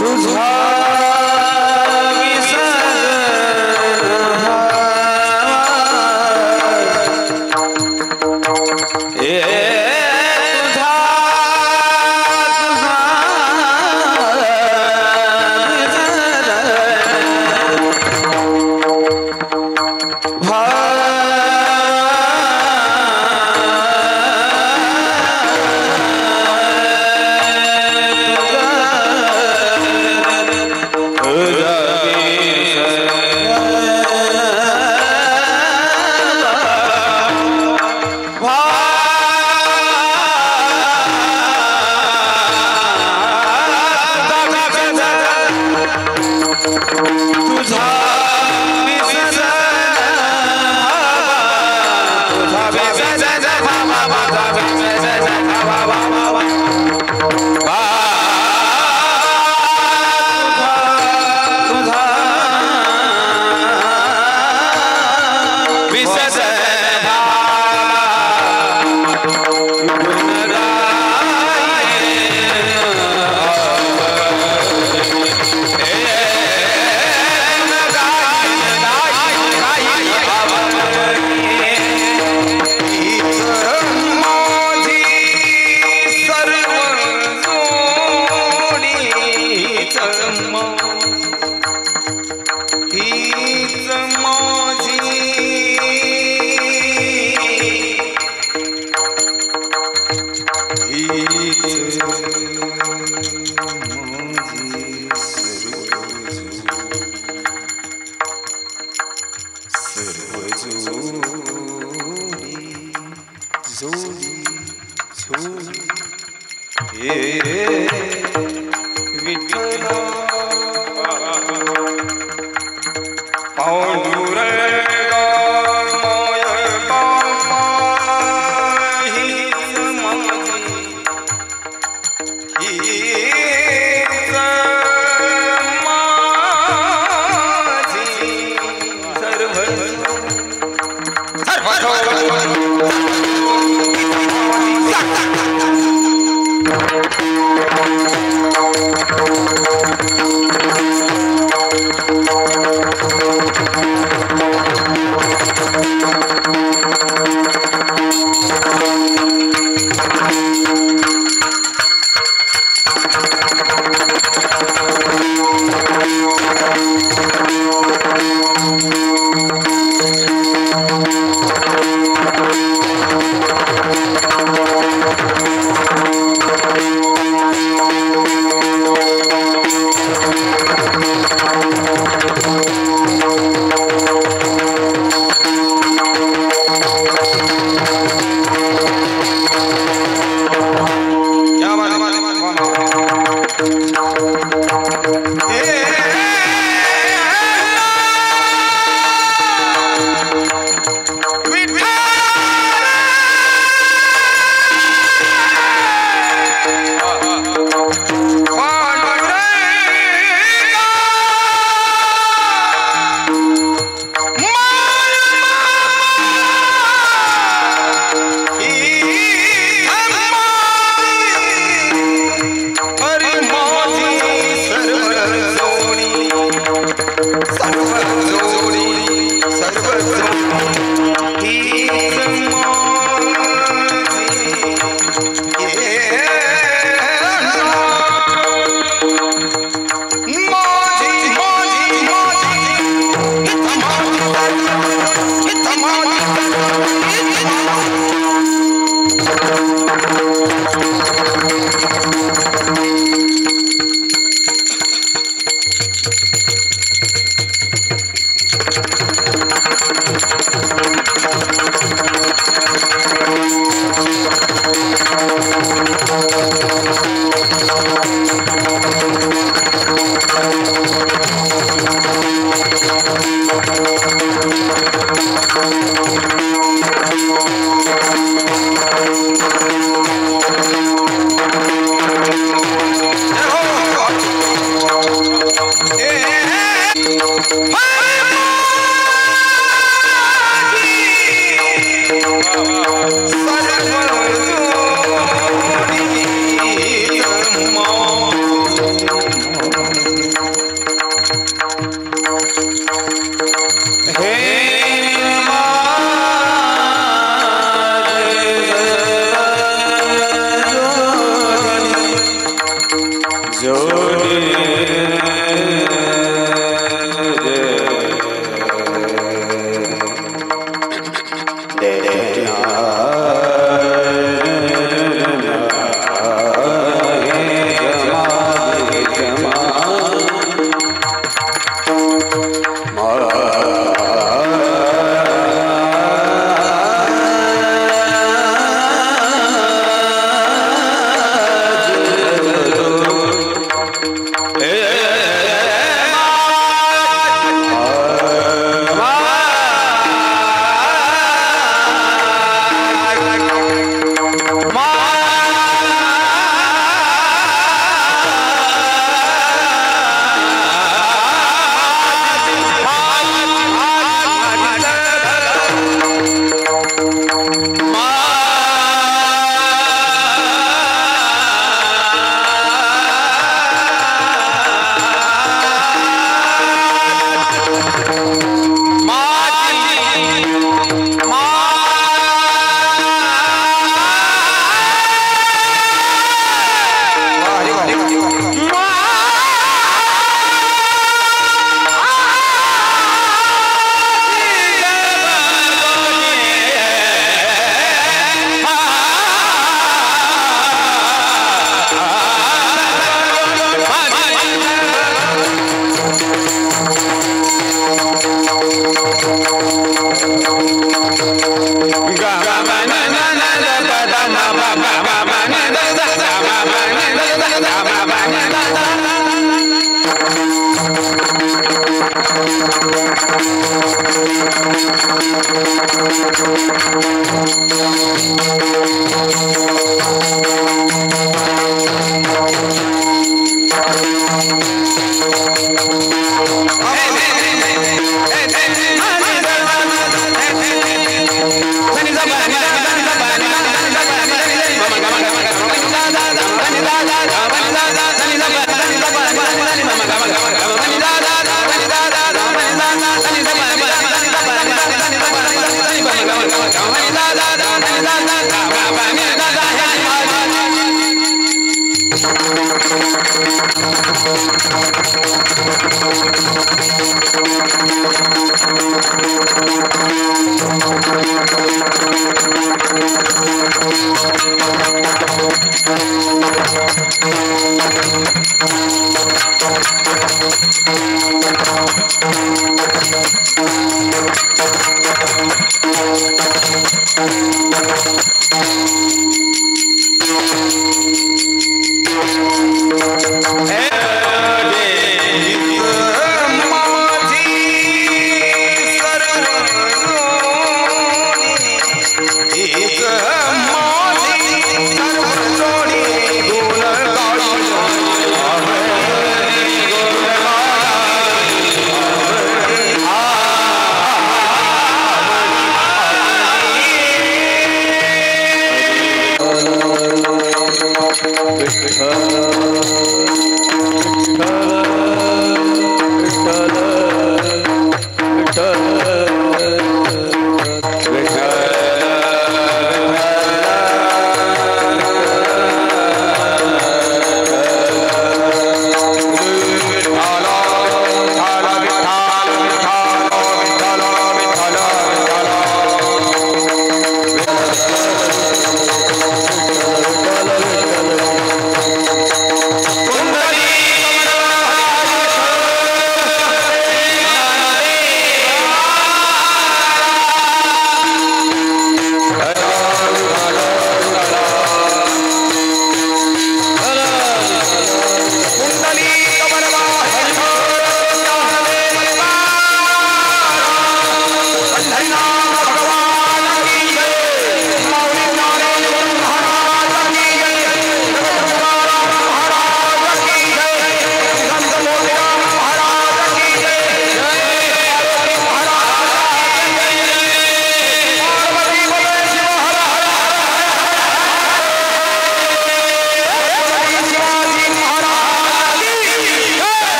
तुझा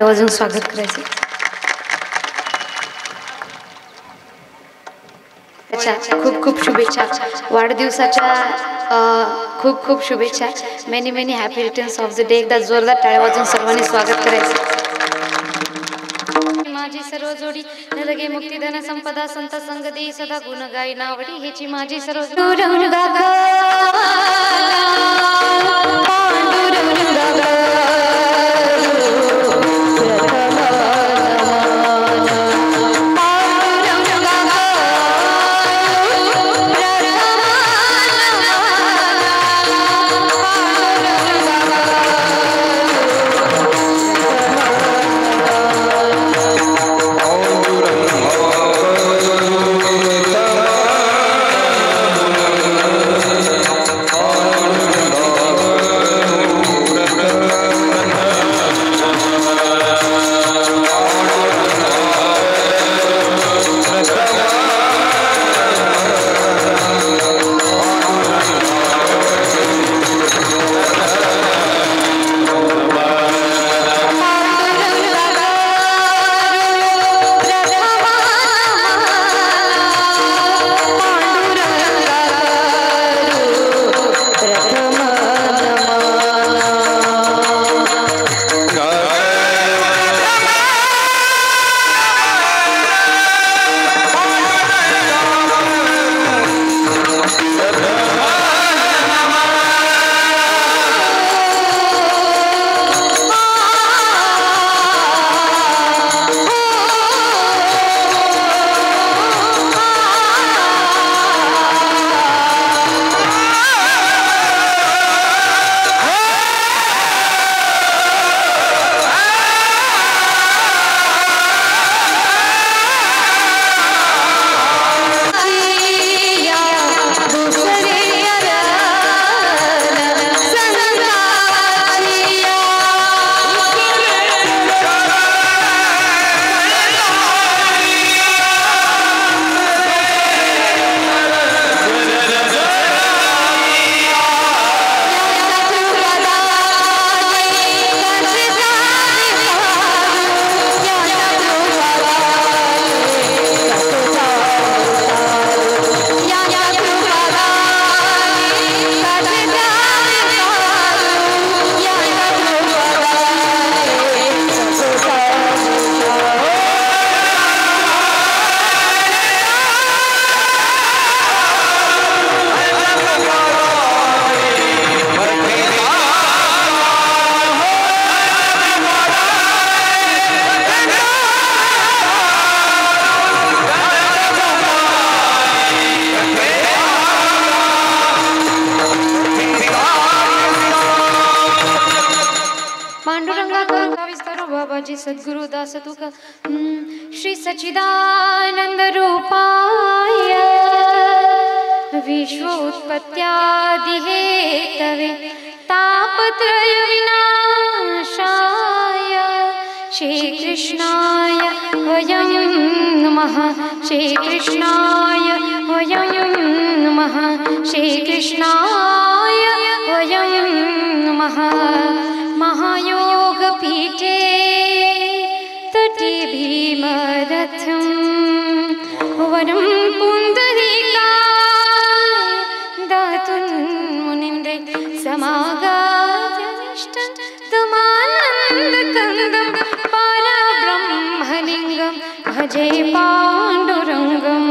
आवर्जून स्वागत करायचं. दिवाळीच्या खूप खूप शुभेच्छा, वाढदिवसाच्या खूप खूप शुभेच्छा. Many many happy returns of the day. एकदा जोरदार टाळ्या वाजून सर्वांनी स्वागत करायचं. माझी सर्व जोडी नरगे मुक्ती धन संपदा संत संग दे सदा गुण गाई नावडी हेची माझी सर्व सद्गुरु दास तुका श्री सच्चिदानंद रूपाय विश्वोत्पत्त्यादि हेतवे तापत्रय विनाशाय श्री कृष्णाय वयं नमः. श्री कृष्णाय वयं नमः. श्री कृष्णाय वयं नमः. महायोग पीठे तटे भीमरथं वरं पुण्डरीकाय दातुं मुनिन्दे समागतनिष्ठं तमानन्दकन्दं परब्रह्मलिङ्गं भजे पाण्डुरङ्गं.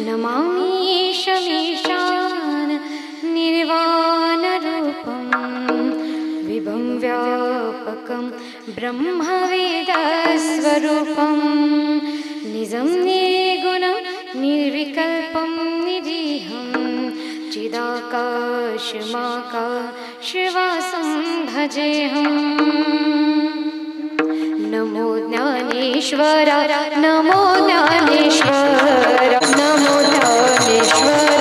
नमामि शमीशान निर्वाणरूपं विभं व्यापकं ब्रह्मवेदस्वरूपं निजं निर्गुणं निर्विकल्पं निरीहं चिदाकाशमाकाशवासं भजेऽहं. नमो ज्ञानेश्वर नमो ज्ञानेश्वर नमो ज्ञानेश्वर.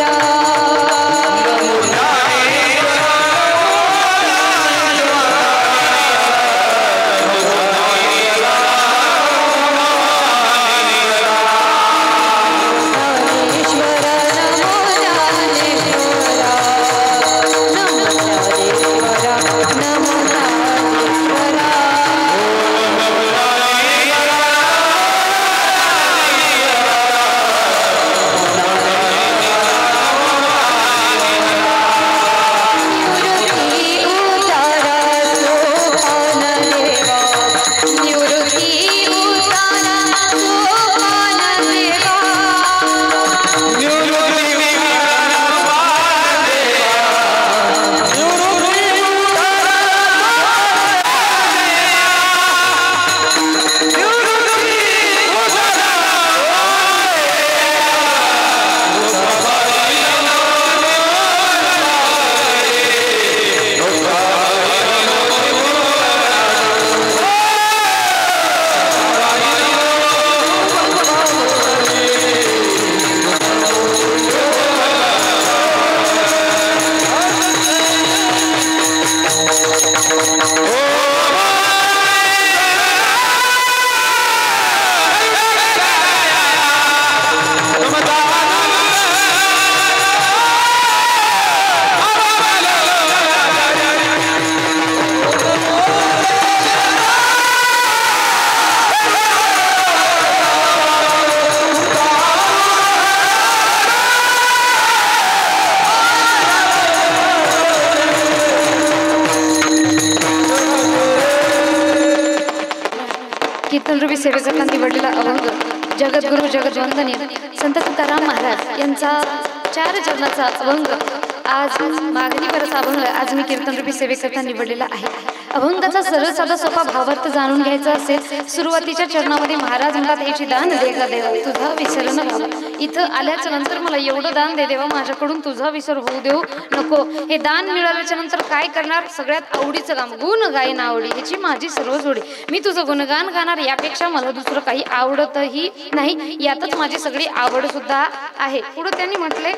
कीर्तनरूपी सेवेकरता निवडलेला अभंग जगद्गुरु जगद्वंदनीय संत तुकाराम महाराज यांचा 4 चरणाचा अभंग आज मागणी परचा अभंग आज मी कीर्तनरूपी सेवेकरता निवडलेला आहे। अभंगाचा सरळ साधा सोपा भावार्थ जाणून घ्यायचा असेल सुरुवातीच्या चरणामध्ये महाराज म्हणतात याची दान दे गा देवा तुझा विसर न व्हावा। इथं आल्याच्या नंतर मला एवढं दान दे देवा माझ्याकडून तुझा विसर होऊ देऊ नको। हे दान मिळाल्याच्या नंतर काय करणार सगळ्यात आवडीचं काम गुण गायन आवडी याची माझी सर्व जोडी मी तुझं गुणगान गाणार यापेक्षा मला दुसरं काही आवडतही नाही यातच माझी सगळी आवड सुद्धा आहे। पुढे त्यांनी म्हटले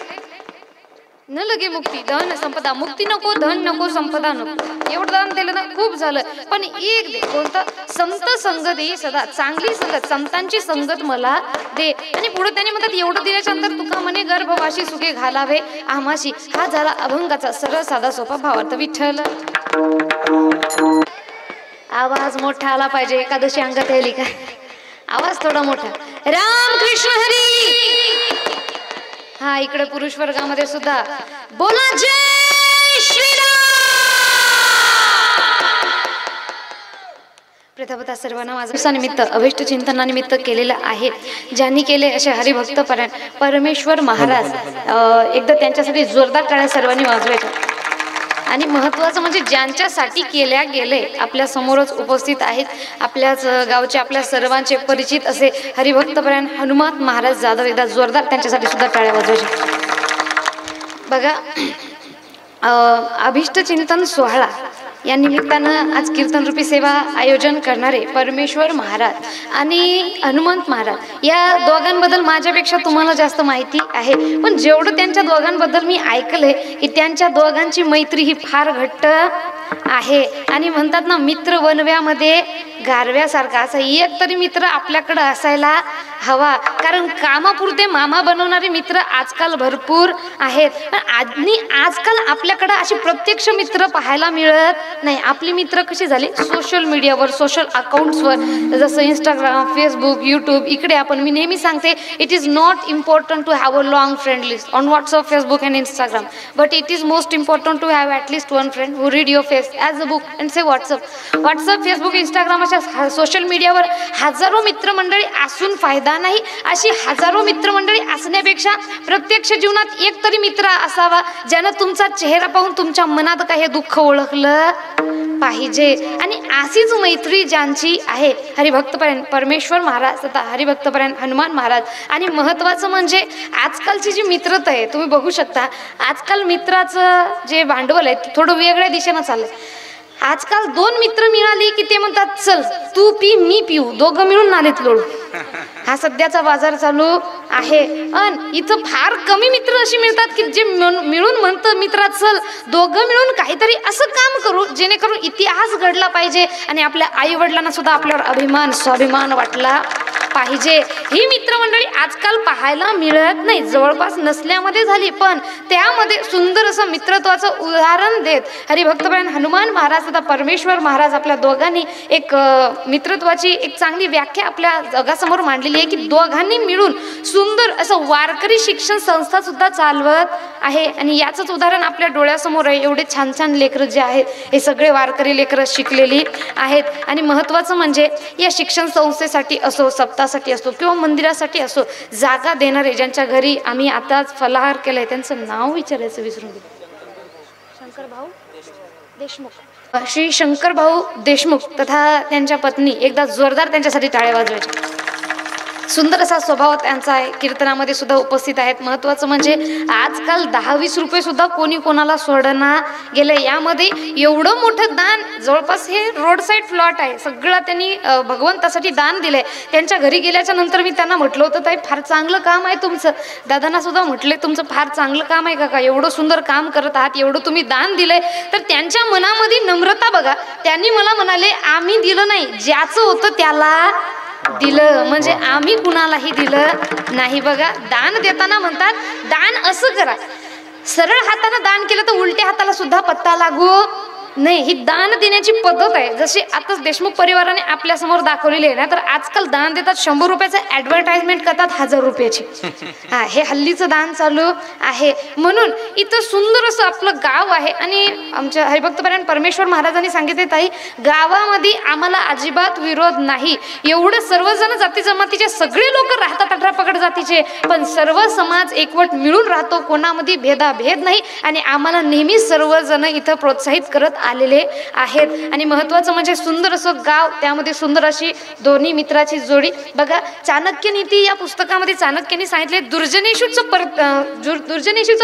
न लगे मुक्ती धन संपदा मुक्ती नको धन नको संपदा नको एवढं दान दिलं ना खूप झालं पण एक दे कोणतं संत संग दे सदा चांगली संगत संतांची संगत मला दे। आणि पुढे त्यांनी म्हणतात एवढं दिल्याच्या नंतर तुका म्हणे गर्भवाशी सुखे घालावे आम्हाशी। हा झाला अभंगाचा सरळ साधा सोपा भावार्थ। विठ्ठल आवाज मोठा आला पाहिजे एकादशी अंगात येईल का आवाज थोडा मोठा राम कृष्ण हरी। हा इकडे पुरुष वर्गामध्ये सुद्धा बोला जय श्रीराम। प्रथमतः सर्वांना माझा निमित्त अभिष्ट चिंतनानिमित्त केलेलं आहे ज्यांनी केले असे हरिभक्त परमेश्वर महाराज एकदा त्यांच्यासाठी जोरदार टाळ्या सर्वांनी वाजवायच्या। आणि महत्त्वाचं म्हणजे ज्यांच्यासाठी केल्या गेले आपल्या समोरच उपस्थित आहेत आपल्याच गावचे आपल्या सर्वांचे परिचित असे हरिभक्तपरायण हनुमान महाराज जाधव एकदा जोरदार त्यांच्यासाठी सुद्धा टाळ्या वाजवायच्या। बघा अभिष्ट चिंतन सोहळा या निमित्तानं आज कीर्तनरूपी सेवा आयोजन करणारे परमेश्वर महाराज आणि हनुमंत महाराज या दोघांबद्दल माझ्यापेक्षा तुम्हाला जास्त माहिती आहे पण जेवढं त्यांच्या दोघांबद्दल मी ऐकलंय की त्यांच्या दोघांची मैत्री ही फार घट्ट आहे। आणि म्हणतात ना मित्र वनव्यामध्ये गारव्यासारखा असा एक तरी मित्र आपल्याकडे असायला हवा कारण कामापुरते मामा बनवणारे मित्र आजकाल भरपूर आहेत पण आजकाल आपल्याकडे अशी प्रत्यक्ष मित्र पाहायला मिळत नाही। आपली मित्र कशी झाली सोशल मीडियावर सोशल अकाउंट्सवर जसं इंस्टाग्राम फेसबुक यूट्यूब इकडे आपण मी नेहमी सांगते it is not important to have a long friend list on WhatsApp Facebook and Instagram but it is most important to have at least one friend who read your face as a book and say WhatsApp Facebook Instagram अशा social मीडियावर हजारो मित्रमंडळी असून फायदा नाही। अशी हजारो मित्रमंडळी असण्यापेक्षा प्रत्यक्ष जीवनात एक तरी मित्र असावा ज्यानं तुमचा चेहरा पाहून तुमच्या मनात काही दुःख ओळखलं पाहिजे। आणि अशीच मैत्री ज्यांची आहे हरिभक्तपरायण परमेश्वर महाराज तथा हरिभक्तपरायण हनुमान महाराज। आणि महत्त्वाचं म्हणजे आजकालची जी मित्रता आहे तुम्ही बघू शकता आजकाल मित्राचं जे भांडवल आहे ते थोडं वेगळ्या दिशेनं चाललंय। आजकाल 2 मित्र मिळाली की ते म्हणतात चल तू पी मी पिऊ दोघं मिळून नालीत लोळू हा सध्याचा बाजार चालू आहे। आणि इथं फार कमी मित्र अशी मिळतात की जे मिळून म्हणतं मित्रा चल दोघं मिळून काहीतरी असं काम करू जेणेकरून इतिहास घडला पाहिजे आणि आपल्या आई वडिलांना सुद्धा आपल्यावर अभिमान स्वाभिमान वाटला पाहिजे। ही मित्रमंडळी आजकाल पाहायला मिळत नाही जवळपास नसल्यामध्ये झाली पण त्यामध्ये सुंदर असं मित्रत्वाचं उदाहरण देत हरिभक्तपरायण हनुमान महाराज तथा परमेश्वर महाराज आपल्या दोघांनी एक मित्रत्वाची एक चांगली व्याख्या आपल्या जगासमोर मांडलेली आहे की दोघांनी मिळून सुंदर असं वारकरी शिक्षण संस्था सुद्धा चालवत आहे। आणि याचंच उदाहरण आपल्या डोळ्यासमोर आहे एवढे छान छान लेकरं जे आहेत हे सगळे वारकरी लेकरं शिकलेली आहेत। आणि महत्त्वाचं म्हणजे या शिक्षण संस्थेसाठी असो सप्तासाठी असो किंवा मंदिरासाठी असो जागा देणारे ज्यांच्या घरी आम्ही आताच फलाहार केलाय त्यांचं नाव विचारायचं विसरून गेलो शंकरभाऊ देशमुख श्री शंकरभाऊ देशमुख तथा त्यांच्या पत्नी एकदा जोरदार त्यांच्यासाठी टाळ्या वाजवायच्या। सुंदर असा स्वभाव त्यांचा आहे कीर्तनामध्ये सुद्धा उपस्थित आहेत। महत्त्वाचं म्हणजे आजकाल 10-20 रुपये सुद्धा कोणी कोणाला सोडना गेले। यामध्ये एवढं मोठं दान जवळपास हे रोड साईड प्लॉट आहे सगळं त्यांनी भगवंतासाठी दान दिलंय। त्यांच्या घरी गेल्याच्या नंतर मी त्यांना म्हटलं होतं ताई फार चांगलं काम आहे तुमचं दादांना सुद्धा म्हटले तुमचं फार चांगलं काम आहे काका एवढं सुंदर काम करत आहात एवढं तुम्ही दान दिलंय। तर त्यांच्या मनामध्ये नम्रता बघा त्यांनी मला म्हणाले आम्ही दिलं नाही ज्याचं होतं त्याला दिलं म्हणजे आम्ही कुणालाही दिलं नाही। बघा दान देताना म्हणतात दान असं करा सरळ हाताने दान केलं तर उलट्या हाताला सुद्धा पत्ता लागू नाही, ही दान देण्याची पद्धत आहे. जशी आताच देशमुख परिवाराने आपल्या समोर दाखवलेली आहे ना, तर आजकाल दान देतात 100 रुपयाचं ऍडव्हर्टाइजमेंट करतात 1000 रुपयाची. हा, हे हल्लीचं दान चालू आहे. म्हणून इथं सुंदर असं आपलं गाव आहे. आणि आमच्या हरिभक्तपरायण परमेश्वर महाराजांनी सांगितले, ताई गावामध्ये आम्हाला अजिबात विरोध नाही. एवढं सर्वजण जाती जमातीचे सगळे लोक राहतात 18 पगड जातीचे, पण सर्व समाज एकवट मिळून राहतो, कोणामध्ये भेदाभेद नाही. आणि आम्हाला नेहमी सर्वजण इथं प्रोत्साहित करत आलेले आहेत. आणि महत्त्वाचं म्हणजे सुंदर असं गाव, त्यामध्ये सुंदर अशी दोन्ही मित्राची जोडी. बघा, चाणक्य नीती या पुस्तकामध्ये चाणक्याने सांगितले, दुर्जनेषुचं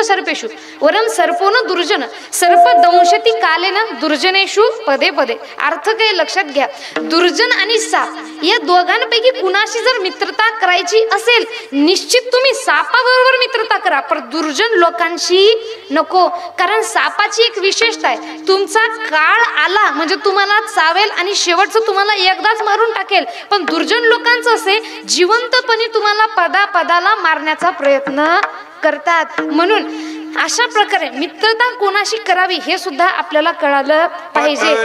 सर्पेषु वरम सर्पोन दुर्जन सर्प दंशती कालेन दुर्जनेषु पदे पदे. अर्थ काय लक्षात घ्या, दुर्जन आणि साप या दोघांपैकी कुणाशी जर मित्रता करायची असेल, निश्चित तुम्ही सापाबरोबर मित्रता करा, पण दुर्जन लोकांशी नको. कारण सापाची एक विशेषता आहे, तुमचा काळ आला म्हणजे तुम्हाला चावेल आणि शेवटचं तुम्हाला एकदाच मारून टाकेल. पण दुर्जन लोकांचं असे, जिवंतपणे तुम्हाला पदाला मारण्याचा प्रयत्न करतात. म्हणून अशा प्रकारे मित्रता कोणाशी करावी हे सुद्धा आपल्याला कळालं पाहिजे.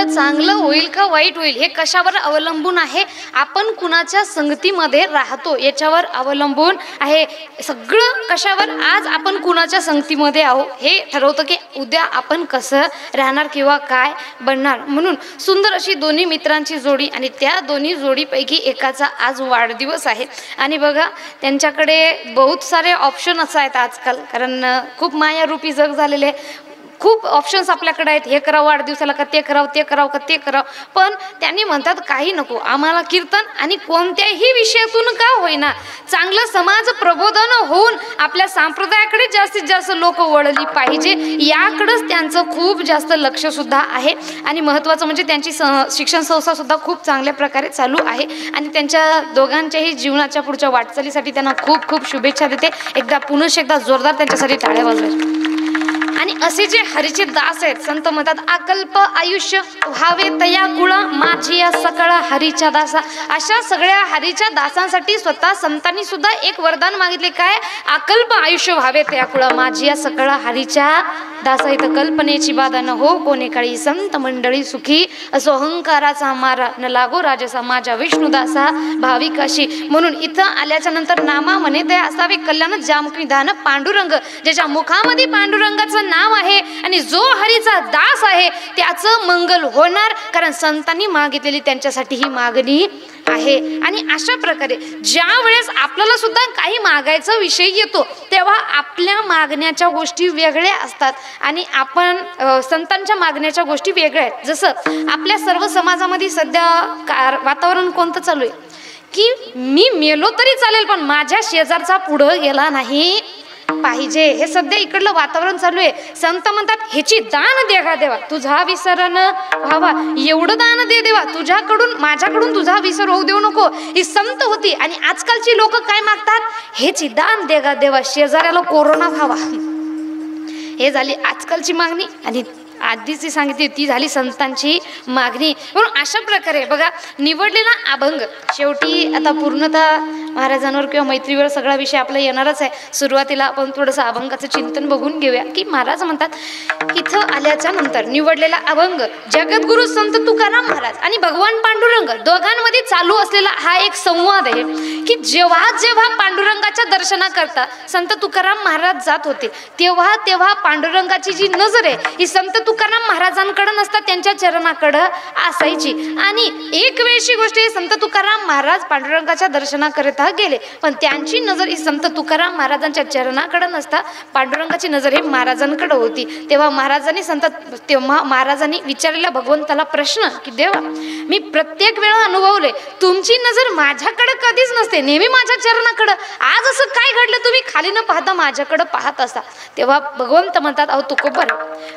चांगलं होईल का वाईट होईल हे कशावर अवलंबून आहे, आपण कुणाच्या संगतीमध्ये राहतो याच्यावर अवलंबून आहे. सगळं कशावर, आज आपण कुणाच्या संगतीमध्ये आहो हे ठरवतं की उद्या आपण कसं राहणार किंवा काय बनणार. म्हणून सुंदर अशी दोन्ही मित्रांची जोडी, आणि त्या दोन्ही जोडीपैकी एकाचा आज वाढदिवस आहे. आणि बघा, त्यांच्याकडे बहुत सारे ऑप्शन असं आहेत आजकाल, कारण खूप मायारूपी जग झालेले आहे. खूप ऑप्शन्स आपल्याकडे आहेत, हे करावं वाढदिवसाला का ते करावं, ते करावं का ते करावं. पण त्यांनी म्हणतात काही नको, आम्हाला कीर्तन आणि कोणत्याही विषयातून का होईना चांगलं समाज प्रबोधन होऊन आपल्या संप्रदायाकडे जास्तीत जास्त लोक वळली पाहिजे, याकडेच त्यांचं खूप जास्त लक्ष सुद्धा आहे. आणि महत्त्वाचं म्हणजे त्यांची शिक्षण संस्था सुद्धा खूप चांगल्या प्रकारे चालू आहे. आणि त्यांच्या दोघांच्याही जीवनाच्या पुढच्या वाटचालीसाठी त्यांना खूप खूप शुभेच्छा देते. पुनश्च एकदा जोरदार त्यांच्यासाठी टाळ्या वाजवा. आणि असे जे हरीचे दास आहेत, संत म्हणतात अकल्प आयुष्य व्हावे तया कुळ माझी या सकळ हरीच्या दासा. अशा सगळ्या हरीच्या दासांसाठी स्वतः संतांनी सुद्धा एक वरदान मागितले, काय, अकल्प आयुष्य व्हावे तया कुळ माझी या सकळ हरीच्या दासा. इथं कल्पनेची बाधा न हो कोणे काळी संत मंडळी सुखी, असो अहंकाराचा मारा न लागो राजसा माझ्या विष्णुदासा भाविकाशी. म्हणून इथं आल्याच्या नंतर नामा म्हणे ते असावे कल्याण जामकी दान पांडुरंग, ज्याच्या मुखामध्ये पांडुरंगाचं नाव आहे आणि जो हरीचा दास आहे त्याचं मंगल होणार, कारण संतांनी मागितलेली त्यांच्यासाठी ही मागणी आहे. आणि अशा प्रकारे ज्या वेळेस आपल्याला सुद्धा काही मागायचा विषय येतो तेव्हा आपल्या मागण्याच्या गोष्टी वेगळ्या असतात आणि आपण संतांच्या मागण्याच्या गोष्टी वेगळ्या आहेत. जसं आपल्या सर्व समाजामध्ये सध्या वातावरण कोणतं चालू आहे की मी मेलो तरी चालेल पण माझ्या शेजारचा पुढं गेला नाही पाहिजे, हे सध्या इकडलं वातावरण चालू आहे. संत म्हणतात ह्याची दान दे का देवा, तुझा विसर न व्हावा, एवढं दान दे देवा, तुझ्याकडून माझ्याकडून तुझा विसर होऊ देऊ नको. ही संत होती. आणि आजकालची लोक काय मागतात, ह्याची दान दे का देवा, शेजाऱ्याला कोरोना व्हावा, हे झाली आजकालची मागणी. आणि आधीची सांगितली ती झाली संतांची मागणी. म्हणून अशा प्रकारे बघा, निवडलेला अभंग शेवटी आता पूर्णतः महाराजांवर किंवा मैत्रीवर सगळा विषय आपला येणारच आहे. सुरुवातीला आपण थोडंसं अभंगाचं चिंतन बघून घेऊया की महाराज म्हणतात इथं आल्याच्या नंतर निवडलेला अभंग जगद्गुरु संत तुकाराम महाराज आणि भगवान पांडुरंग दोघांमध्ये चालू असलेला हा एक संवाद आहे की जेव्हा जेव्हा पांडुरंगाच्या दर्शनाकरता संत तुकाराम महाराज जात होते तेव्हा तेव्हा पांडुरंगाची जी नजर आहे ही संत तुकाराम महाराजांकडे नसता त्यांच्या चरणाकडं असायची. आणि एक वेळची गोष्ट ही संत तुकाराम महाराज पांडुरंगाच्या दर्शनाकरिता गेले पण त्यांची नजर ही संत तुकाराम महाराजांच्या चरणाकडे नसता पांडुरंगाची नजर ही महाराजांकडे होती. तेव्हा महाराजांनी विचारलेला भगवंताला प्रश्न की देवा मी प्रत्येक वेळा अनुभवले तुमची नजर माझ्याकडे कधीच नसते, नेहमी माझ्या चरणाकडे, आज असं काय घडलं तुम्ही खाली न पाहता माझ्याकडे पाहत असा. तेव्हा भगवंत म्हणतात अहो तुकोबर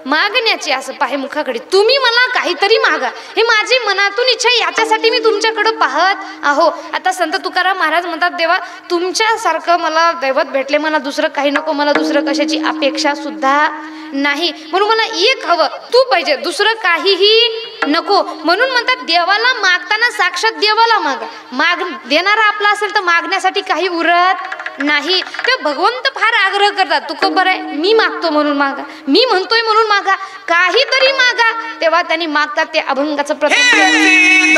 मागण्याची असं पाहे मुखाकडे, तुम्ही मला काहीतरी मागा, हे माझी मनातून इच्छा याच्यासाठी मी तुमच्याकडे पाहत आहो. आता संत तुकाराम महाराज म्हणतात देवा तुमच्यासारखं मला दैवत भेटले, मला दुसरं काही नको, मला दुसरं कशाची अपेक्षा सुद्धा नाही, म्हणून मला एक हवं तू पाहिजे, दुसरं काहीही नको. म्हणून म्हणतात देवाला मागताना साक्षात देवाला माग देणारा आपला असेल तर मागण्यासाठी काही उरत नाही. ते भगवंत फार आग्रह करतात तू बरं आहे मी मागतो म्हणून मागा, मी म्हणतोय म्हणून मागा, काहीतरी मागा. तेव्हा त्यांनी मागतात ते अभंगाचं प्रसंग.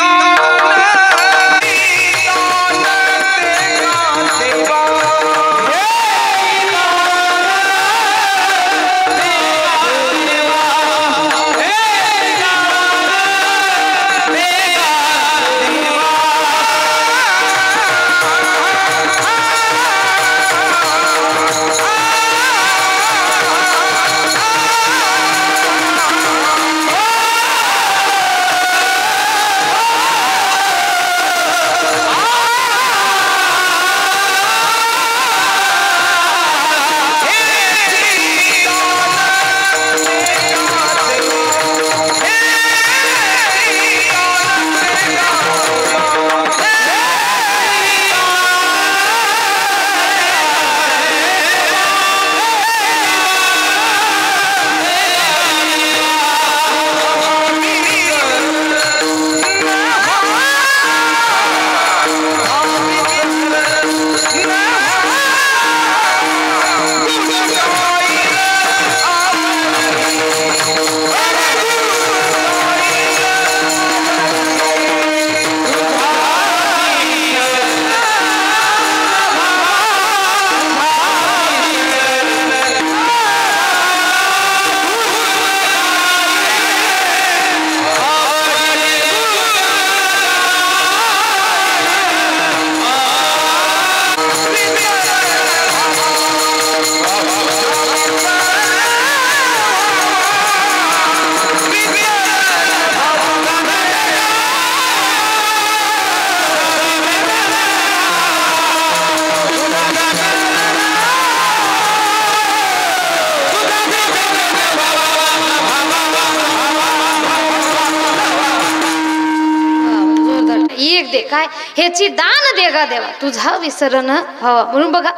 काय ह्याची दान देगा देवा तुझा विसरण हवा. म्हणून बघा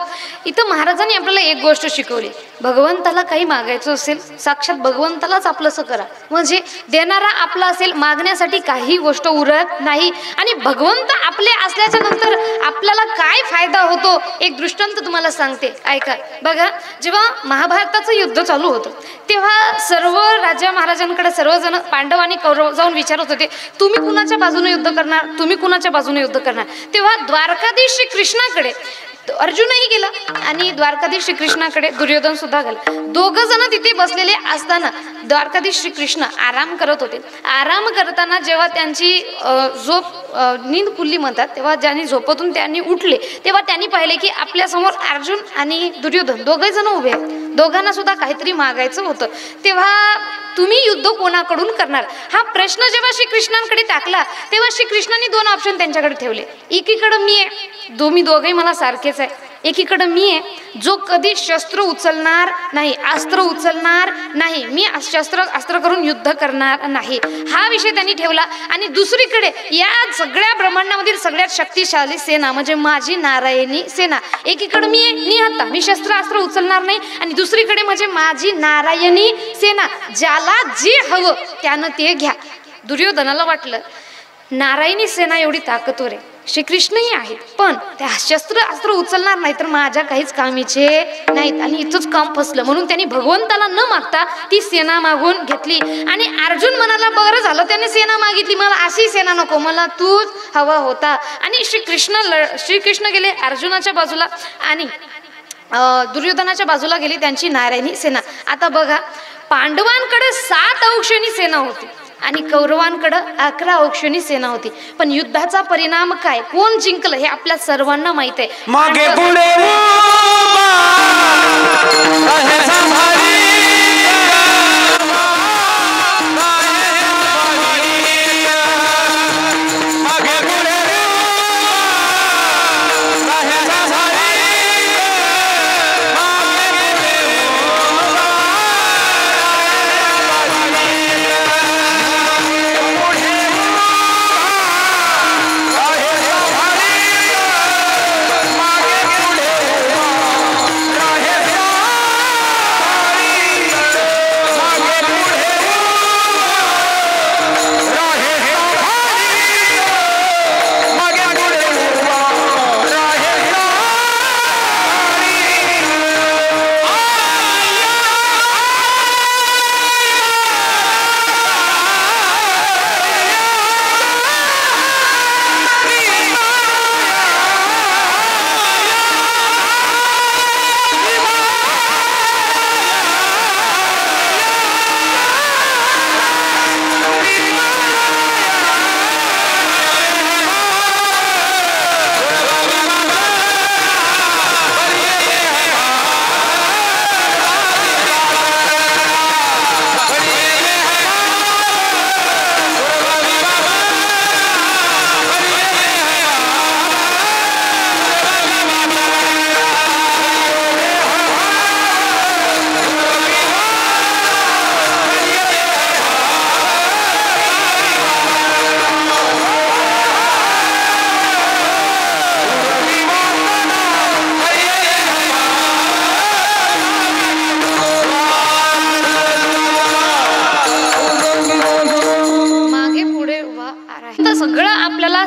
इथं महाराजांनी आपल्याला एक गोष्ट शिकवली, भगवंताला काही मागायचं असेल साक्षात भगवंतालाच आपलंसं करा, म्हणजे देणारा आपला असेल, मागण्यासाठी काही गोष्ट उरत नाही. आणि भगवंत आपले असल्याच्या नंतर आपल्याला काय फायदा होतो एक दृष्टांत तुम्हाला सांगते ऐका. बघा जेव्हा महाभारताचं युद्ध चालू होतं तेव्हा सर्व राजा महाराजांकडे सर्वजण पांडव आणि कौरव जाऊन विचारत होते तुम्ही कुणाच्या बाजूने युद्ध करणार, तुम्ही कुणाच्या बाजूने युद्ध करणार. तेव्हा द्वारकाधीश श्री कृष्णाकडे अर्जुनही गेला आणि द्वारकाधीश श्रीकृष्णाकडे दुर्योधन सुद्धा गेला. दोघं जण तिथे बसलेले असताना द्वारकाधीश श्रीकृष्ण आराम करत होते. आराम करताना जेव्हा त्यांची झोप नींद खुल्ली म्हणतात तेव्हा ज्यांनी झोपेतून त्यांनी उठले तेव्हा त्यांनी पाहिले की आपल्यासमोर अर्जुन आणि दुर्योधन दोघे जण उभे आहेत. दोघांना सुद्धा काहीतरी मागायचं होतं. तेव्हा तुम्ही युद्ध कोणाकडून करणार हा प्रश्न जेव्हा श्रीकृष्णांकडे टाकला तेव्हा श्रीकृष्णांनी दोन ऑप्शन त्यांच्याकडे ठेवले. एकीकडे मी आहे, मी दोघेही मला सारखेच आहे. एकीकडे मी आहे जो कधी शस्त्र उचलणार नाही, अस्त्र उचलणार नाही, मी अस्त्र करून युद्ध करणार नाही, हा विषय त्यांनी ठेवला. आणि दुसरीकडे या सगळ्या ब्रह्मांडामधील सगळ्यात शक्तिशाली सेना म्हणजे माझी नारायणी सेना. एकीकडे मी आहे निहत्ता, मी अस्त्र उचलणार नाही, आणि दुसरीकडे म्हणजे माझी नारायणी सेना, ज्याला जे हवं त्यानं ते घ्या. दुर्योधनाला वाटलं नारायणी सेना एवढी ताकदवर आहे, श्रीकृष्णही आहेत, पण त्या अस्त्र उचलणार नाही तर माझ्या काहीच कामीचे नाहीत. आणि इथंच काम फसलं. म्हणून त्यांनी भगवंताला न मागता ती सेना मागून घेतली. आणि अर्जुन म्हणाला बरं झालं त्याने सेना मागितली, मला अशी सेना नको, मला तूच हवा होता. आणि श्रीकृष्ण गेले अर्जुनाच्या बाजूला आणि दुर्योधनाच्या बाजूला गेली त्यांची नारायणी सेना. आता बघा, पांडवांकडे 7 औक्षणी सेना होती आणि कौरवांकडं 11 औक्षणी सेना होती. पण युद्धाचा परिणाम काय, कोण जिंकलं हे आपल्या सर्वांना माहित आहे. मागे पुढे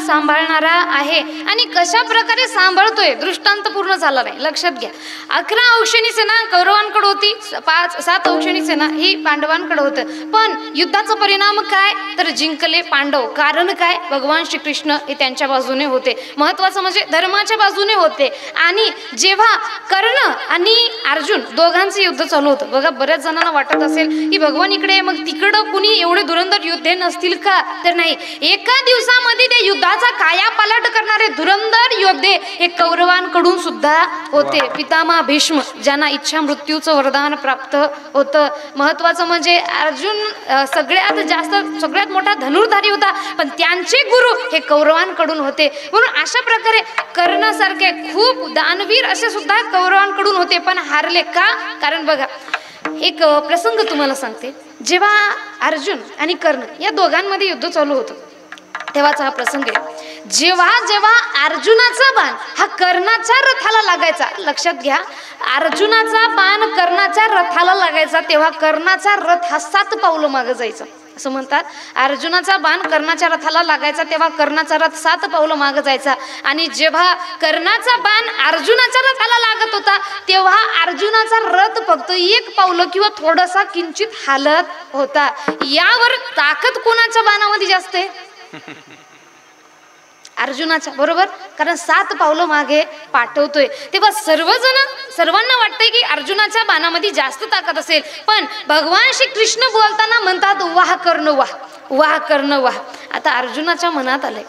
सांभाळणारा आहे. आणि कशा प्रकारे सांभाळतोय दृष्टांत पूर्ण झाला नाही, लक्षात घ्या. 11 औक्षणी सेना कौरवांकडे होती, 7 औक्षणी सेना ही पांडवांकडे होतं. पण युद्धाचा परिणाम काय, तर जिंकले पांडव. कारण काय, भगवान श्रीकृष्ण हे त्यांच्या बाजूने होते. महत्वाचं म्हणजे धर्माच्या बाजूने होते. आणि जेव्हा कर्ण आणि अर्जुन दोघांचे युद्ध चालू होतं, बघा बऱ्याच जणांना वाटत असेल की भगवान इकडे मग तिकडं कुणी एवढे धुरंधर योद्धे नसतील का, तर नाही. एका दिवसामध्ये त्या युद्धाचा कायापालट करणारे धुरंधर योद्धे हे कौरवांकडून सुद्धा होते. पितामह भीष्म ज्यांना इच्छा मृत्यूचं वरदान प्राप्त होतं. महत्वाचं म्हणजे अर्जुन सगळ्यात मोठा धनुर्धारी होता, पण त्यांचे गुरु हे कौरवांकडून होते. म्हणून अशा प्रकारे कर्णासारखे खूप दानवीर असे सुद्धा कौरवांकडून होते, पण हारले का. कारण बघा एक प्रसंग तुम्हाला सांगते. जेव्हा अर्जुन आणि कर्ण या दोघांमध्ये युद्ध चालू होतं तेव्हाचा हा प्रसंग आहे. जेव्हा अर्जुनाचा बाण हा कर्णाच्या रथाला लागायचा, लक्षात घ्या, अर्जुनाचा बाण कर्णाच्या रथाला लागायचा तेव्हा कर्णाचा रथ हा 7 पावलं मागे जायचा. असं म्हणतात, अर्जुनाचा बाण कर्णाच्या रथाला लागायचा तेव्हा कर्णाचा रथ 7 पावलं मागे जायचा. आणि जेव्हा कर्णाचा बाण अर्जुनाच्या रथाला लागत होता तेव्हा अर्जुनाचा रथ फक्त 1 पावलं किंवा थोडासा किंचित हालत होता. यावर ताकद कोणाच्या बाणामध्ये जास्त आहे, अर्जुनाच्या, बरोबर. कारण 7 पावलं मागे पाठवतोय. तेव्हा सर्वांना वाटतंय की अर्जुनाच्या बाणामध्ये जास्त ताकद असेल. पण भगवान श्री कृष्ण बोलताना म्हणतात वाह कर्ण वाह, वाह कर्ण वाह. आता अर्जुनाच्या मनात आलंय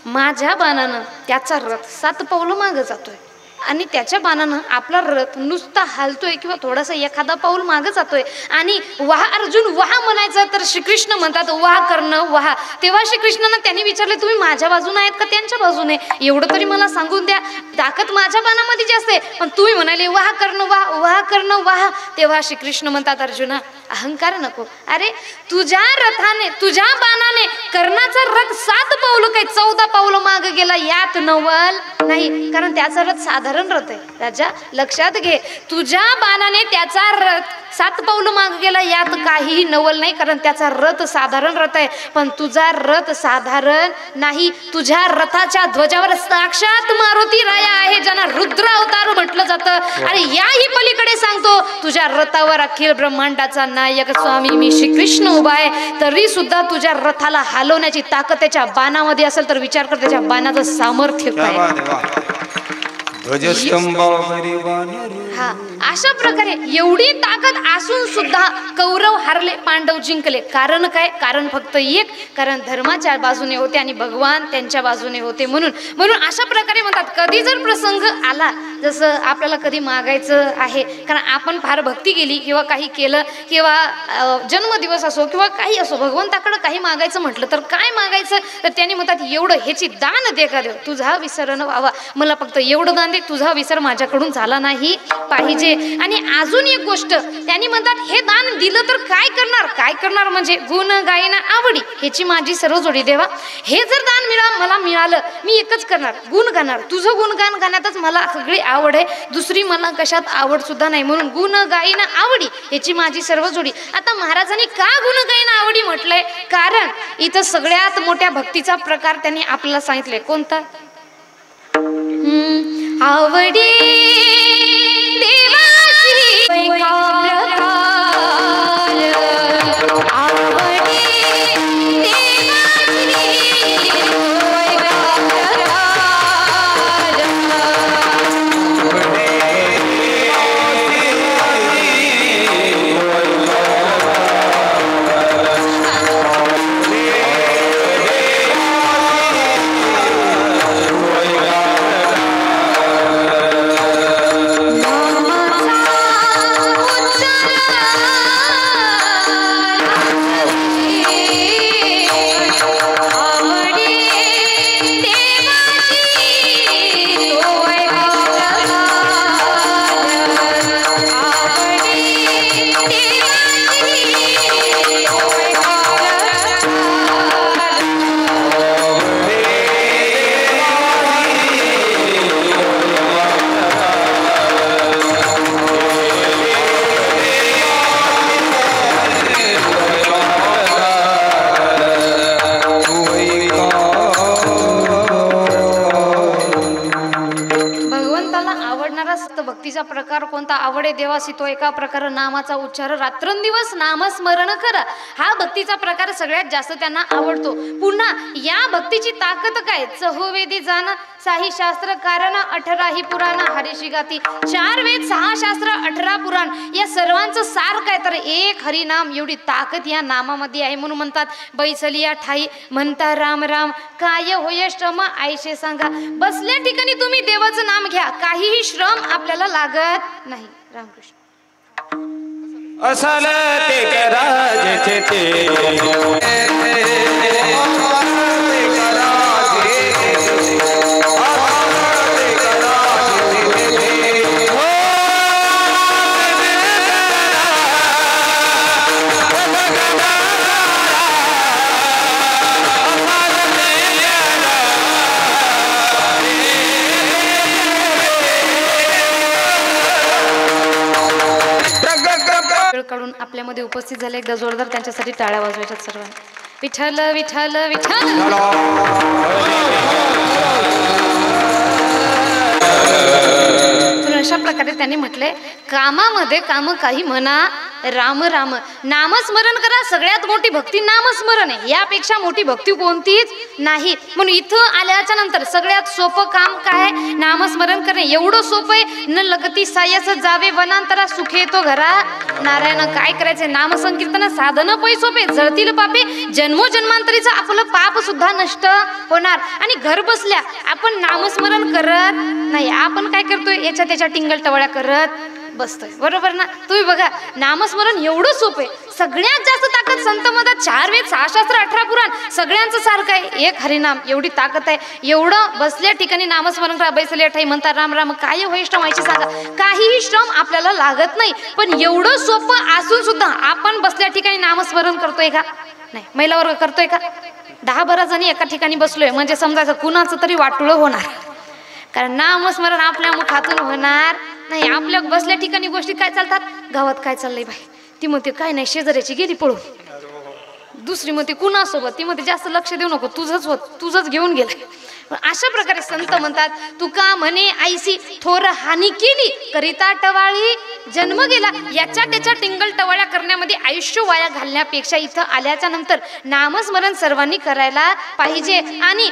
माझ्या बाणानं त्याचा रथ 7 पावलं मागे जातोय आणि त्याच्या बाणानं आपला रथ नुसता हालतोय किंवा थोडासा एखादा पाऊल मागे जातोय. आणि वाह अर्जुन वाह म्हणायचं तर श्रीकृष्ण म्हणतात वाह कर्ण वाह. तेव्हा श्रीकृष्णांना त्यांनी विचारले तुम्ही माझ्या बाजूने आहेत का त्यांच्या बाजूने, एवढं तरी मला सांगून द्या, ताकद माझ्या बाणामध्ये जास्त आहे. पण तुम्ही म्हणाले वाह कर्ण वाह, वाह कर्ण वाह. तेव्हा श्रीकृष्ण म्हणतात अर्जुना अहंकार नको. अरे तुझ्या रथाने तुझ्या बाणाने कर्णाचा रथ 7 पावलं काय 14 पावलं मागे गेला, यात नवल नाही. कारण त्याचा रथ साधारण रथ आहे राजा, लक्षात घे. तुझ्या बाणाने त्याचा रथ 7 पावलं मागे गेला यात काहीही नवल नाही, कारण त्याचा रथ साधारण रथ आहे, पण तुझा रथ साधारण नाही. तुझ्या रथाच्या ध्वजावर साक्षात मारुती राया आहे, ज्यांना रुद्र अवतार म्हटलं जातं. आणि याही पलीकडे सांगतो, तुझ्या रथावर अखिल ब्रह्मांडाचा नायक स्वामी मी श्रीकृष्ण उभा आहे. तरी सुद्धा तुझ्या रथाला हलवण्याची ताकद त्याच्या बाणामध्ये असेल तर विचार कर त्याच्या बाणाचं सामर्थ्य काय. हा, अशा प्रकारे एवढी ताकद असून सुद्धा कौरव हारले, पांडव जिंकले. कारण काय? कारण फक्त एक, कारण धर्माच्या बाजूने होते आणि भगवान त्यांच्या बाजूने होते. म्हणून अशा प्रकारे म्हणतात, कधी जर प्रसंग आला, जसं आपल्याला कधी मागायचं आहे, कारण आपण फार भक्ती केली किंवा काही केलं किंवा जन्मदिवस असो किंवा काही असो, भगवंताकडे काही मागायचं म्हटलं तर काय मागायचं, तर त्यांनी म्हणतात एवढं ह्याची दान दे का देव, तुझा विसर न व्हावा, मला फक्त एवढं दान दे, तुझा विसर माझ्याकडून झाला नाही पाहिजे. आणि अजून एक गोष्ट त्यांनी म्हणतात, हे दान दिलं तर काय करणार म्हणजे गुण गायना आवडी, ह्याची माझी सर्व जोडी देवा. हे जर दान मला मिळालं, मी एकच करणार, गुण गाणार. तुझं गुणगान गाण्यातच मला सगळी आवड आहे, दुसरी मला कशात आवड सुद्धा नाही. म्हणून गुण गायना आवडी ह्याची माझी सर्व जोडी. आता महाराजांनी का गुण गायना आवडी म्हटलंय? कारण इथं सगळ्यात मोठ्या भक्तीचा प्रकार त्यांनी आपल्याला सांगितले. कोणता? आवडी देवाची प्रकार, आवडी भक्तीचा प्रकार कोणता? आवडे देवासी तो एका प्रकार नामाचा उच्चार, रात्रंदिवस नामस्मरण करा. हा भक्तीचा प्रकार सगळ्यात जास्त त्यांना आवडतो. पुन्हा या भक्तीची ताकद काय? चहुवेदी जाण साही शास्त्र कारण 18 ही पुराण हरीशी गाती. 4 वेद 6 शास्त्र 18 पुराण या सर्वांचं सार काय? तर एक हरिनाम. एवढी ताकद या नामामध्ये आहे. म्हणून म्हणतात बैसलिया ठाई म्हणता राम राम, काय होय श्रम आयशे सांगा. बसल्या ठिकाणी तुम्ही देवाचं नाम घ्या, काहीही श्रम आपल्याला लागत नाही. रामकृष्ण. असल ते कराजे ते काढून आपल्यामध्ये उपस्थित झाले. एकदा जोरदार त्यांच्यासाठी टाळ्या वाजवायच्यात सर्वांनी. विठ्ठल विठ्ठल विठ्ठल. अशा प्रकारे त्यांनी म्हटले, कामामध्ये काम काही म्हणा राम राम. नामस्मरण करा. सगळ्यात मोठी भक्ती नामस्मरण आहे, यापेक्षा मोठी भक्ती कोणतीच नाही. म्हणून इथं आल्याच्या नंतर सगळ्यात सोपं काम काय? नामस्मरण करणे. एवढं सोपं आहे. न लगती सायस जावे वनांतरा, सुखे तो घरा नारायण. काय करायचे? नामसंकीर्तन साधन पै सोपे, जळतील पापे जन्मोजन्मांतरीचं आपलं पाप सुद्धा नष्ट होणार. आणि घर बसल्या आपण नामस्मरण करत नाही, आपण काय करतोय? याच्या त्याच्या टिंगल टवळ्या करत बसतोय, बरोबर ना? तुम्ही बघा, नामस्मरण एवढं सोपं आहे. सगळ्यात जास्त ताकद संत मधात 4 वेद 6 शास्त्र 18 पुराण सगळ्यांचं सारखं आहे. एक हरिनाम. एवढी ताकद आहे. एवढं बसल्या ठिकाणी नामस्मरण करा. बैसल्या ठाई म्हणता राम राम, काय होय श्रम आयशे सांगा. काहीही श्रम आपल्याला लागत नाही. पण एवढं सोपं असून सुद्धा आपण बसल्या ठिकाणी नामस्मरण करतोय का? नाही. महिला वर्ग करतोय का? 10-12 जणी एका ठिकाणी बसलोय म्हणजे समजायचं कुणाचं तरी वाटुळं होणार. कारण नामस्मरण आपल्या मुखातून होणार नाही. आपल्या बसल्या ठिकाणी गोष्टी काय चालतात? गावात काय चाललंय बाई, ती म्हणते काय नाही शेजाऱ्याची गेली पळून, दुसरी म्हणते कुणासोबत, ती म्हणते जास्त लक्ष देऊ नको, तुझंच घेऊन गेलाय. अशा प्रकारे संत म्हणतात, तुका म्हणे आईसी थोर हानी केली करिता टवाळी जन्म गेला. याच्या त्याच्या टिंगल टवाळ्या करण्यामध्ये आयुष्य वाया घालण्यापेक्षा इथं आल्याच्या नंतर नामस्मरण सर्वांनी करायला पाहिजे. आणि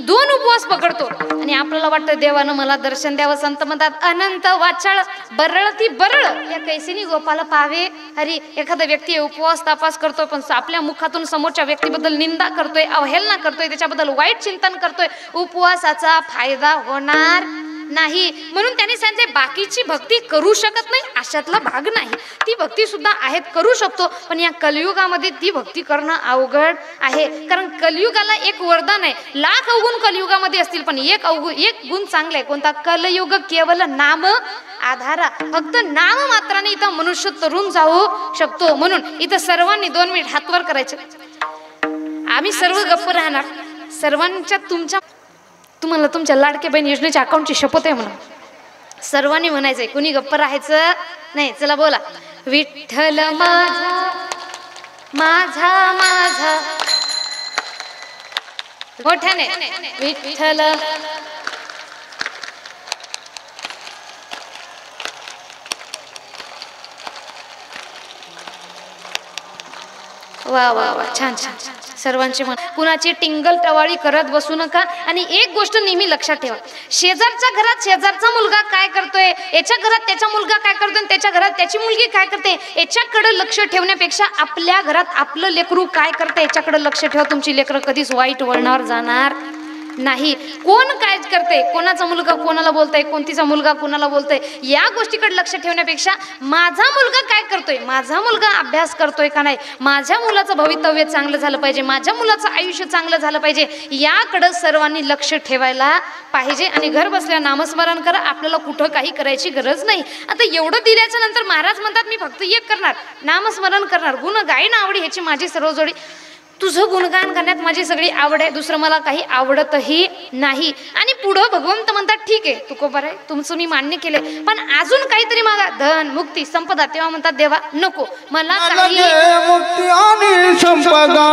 2 उपवास पकडतो आणि आपल्याला वाटतं देवानं मला दर्शन द्यावं. संत म्हणतात, अनंत वाचाळ बरळती बरळ या कैसिनी गोपाला पावे हरी. एखादा व्यक्ती उपवास तपास करतोय पण आपल्या मुखातून समोरच्या व्यक्तीबद्दल निंदा करतोय, अवहेलना करतोय, त्याच्याबद्दल वाईट चिंतन करतोय, उपवासाचा फायदा होणार नाही. म्हणून त्यांनी सांगितले बाकीची भक्ती करू शकत नाही अशातला भाग नाही, ती भक्ती सुद्धा आहेत, करू शकतो. पण या कलियुगामध्ये ती भक्ती करणं अवघड आहे. कारण कलियुगाला एक वरदान आहे, लाख अवगुण कलियुगामध्ये असतील पण एक गुण चांगला आहे. कोणता? कलयुग केवल नाम आधारा. फक्त नाम मात्राने इथं मनुष्य तरुण जाऊ शकतो. म्हणून इथं सर्वांनी 2 मिनिट हातवर करायचे. आम्ही सर्व गप्प राहणार. सर्वांच्या तुम्हाला तुमच्या लाडक्या बहीण योजनेच्या अकाउंटची शपथ आहे म्हणून सर्वांनी म्हणायचंय, कुणी गप्प राहायचं नाही. चला बोला, विठ्ठल माझा माझा माझा मोठ्याने, विठ्ठल वा वा वा, छान छान. सर्वांची मन, कुणाची टिंगल टवाळी करत बसू नका. आणि एक गोष्ट नेहमी लक्षात ठेवा, शेजारच्या घरात शेजारचा मुलगा काय करतोय, याच्या घरात त्याचा मुलगा काय करतोय, त्याच्या घरात त्याची मुलगी काय करते, याच्याकडे लक्ष ठेवण्यापेक्षा आपल्या घरात आपलं लेकरू काय करते याच्याकडे लक्ष ठेवा. तुमची लेकरं कधीच वाईट वळणावर जाणार नाही. कोण काय करते, कोणाचा मुलगा कोणाला बोलतोय, कोणतीचा मुलगा कोणाला बोलतोय, या गोष्टीकडे लक्ष ठेवण्यापेक्षा माझा मुलगा काय करतोय, माझा मुलगा अभ्यास करतोय का नाही, माझ्या मुलाचं भवितव्य चांगलं झालं पाहिजे, माझ्या मुलाचं आयुष्य चांगलं झालं पाहिजे, याकडे सर्वांनी लक्ष ठेवायला पाहिजे. आणि घर बसल्या नामस्मरण करा, आपल्याला कुठं काही करायची गरज नाही. आता एवढं दिल्याच्या नंतर महाराज म्हणतात मी फक्त एक करणार, नामस्मरण करणार, गुण गायन आवडी ह्याची माझी सर्व जोडी. तुझं गुणगान करण्यात माझी सगळी आवड आहे, दुसरं मला काही आवडतही नाही. आणि पुढं भगवंत म्हणतात ठीक आहे तुकोबर आहे, तुमचं मी मान्य केलंय, पण अजून काहीतरी मागा, धन मुक्ती संपदा. तेव्हा म्हणतात देवा नको मला काही मुक्ती आणि संपदा.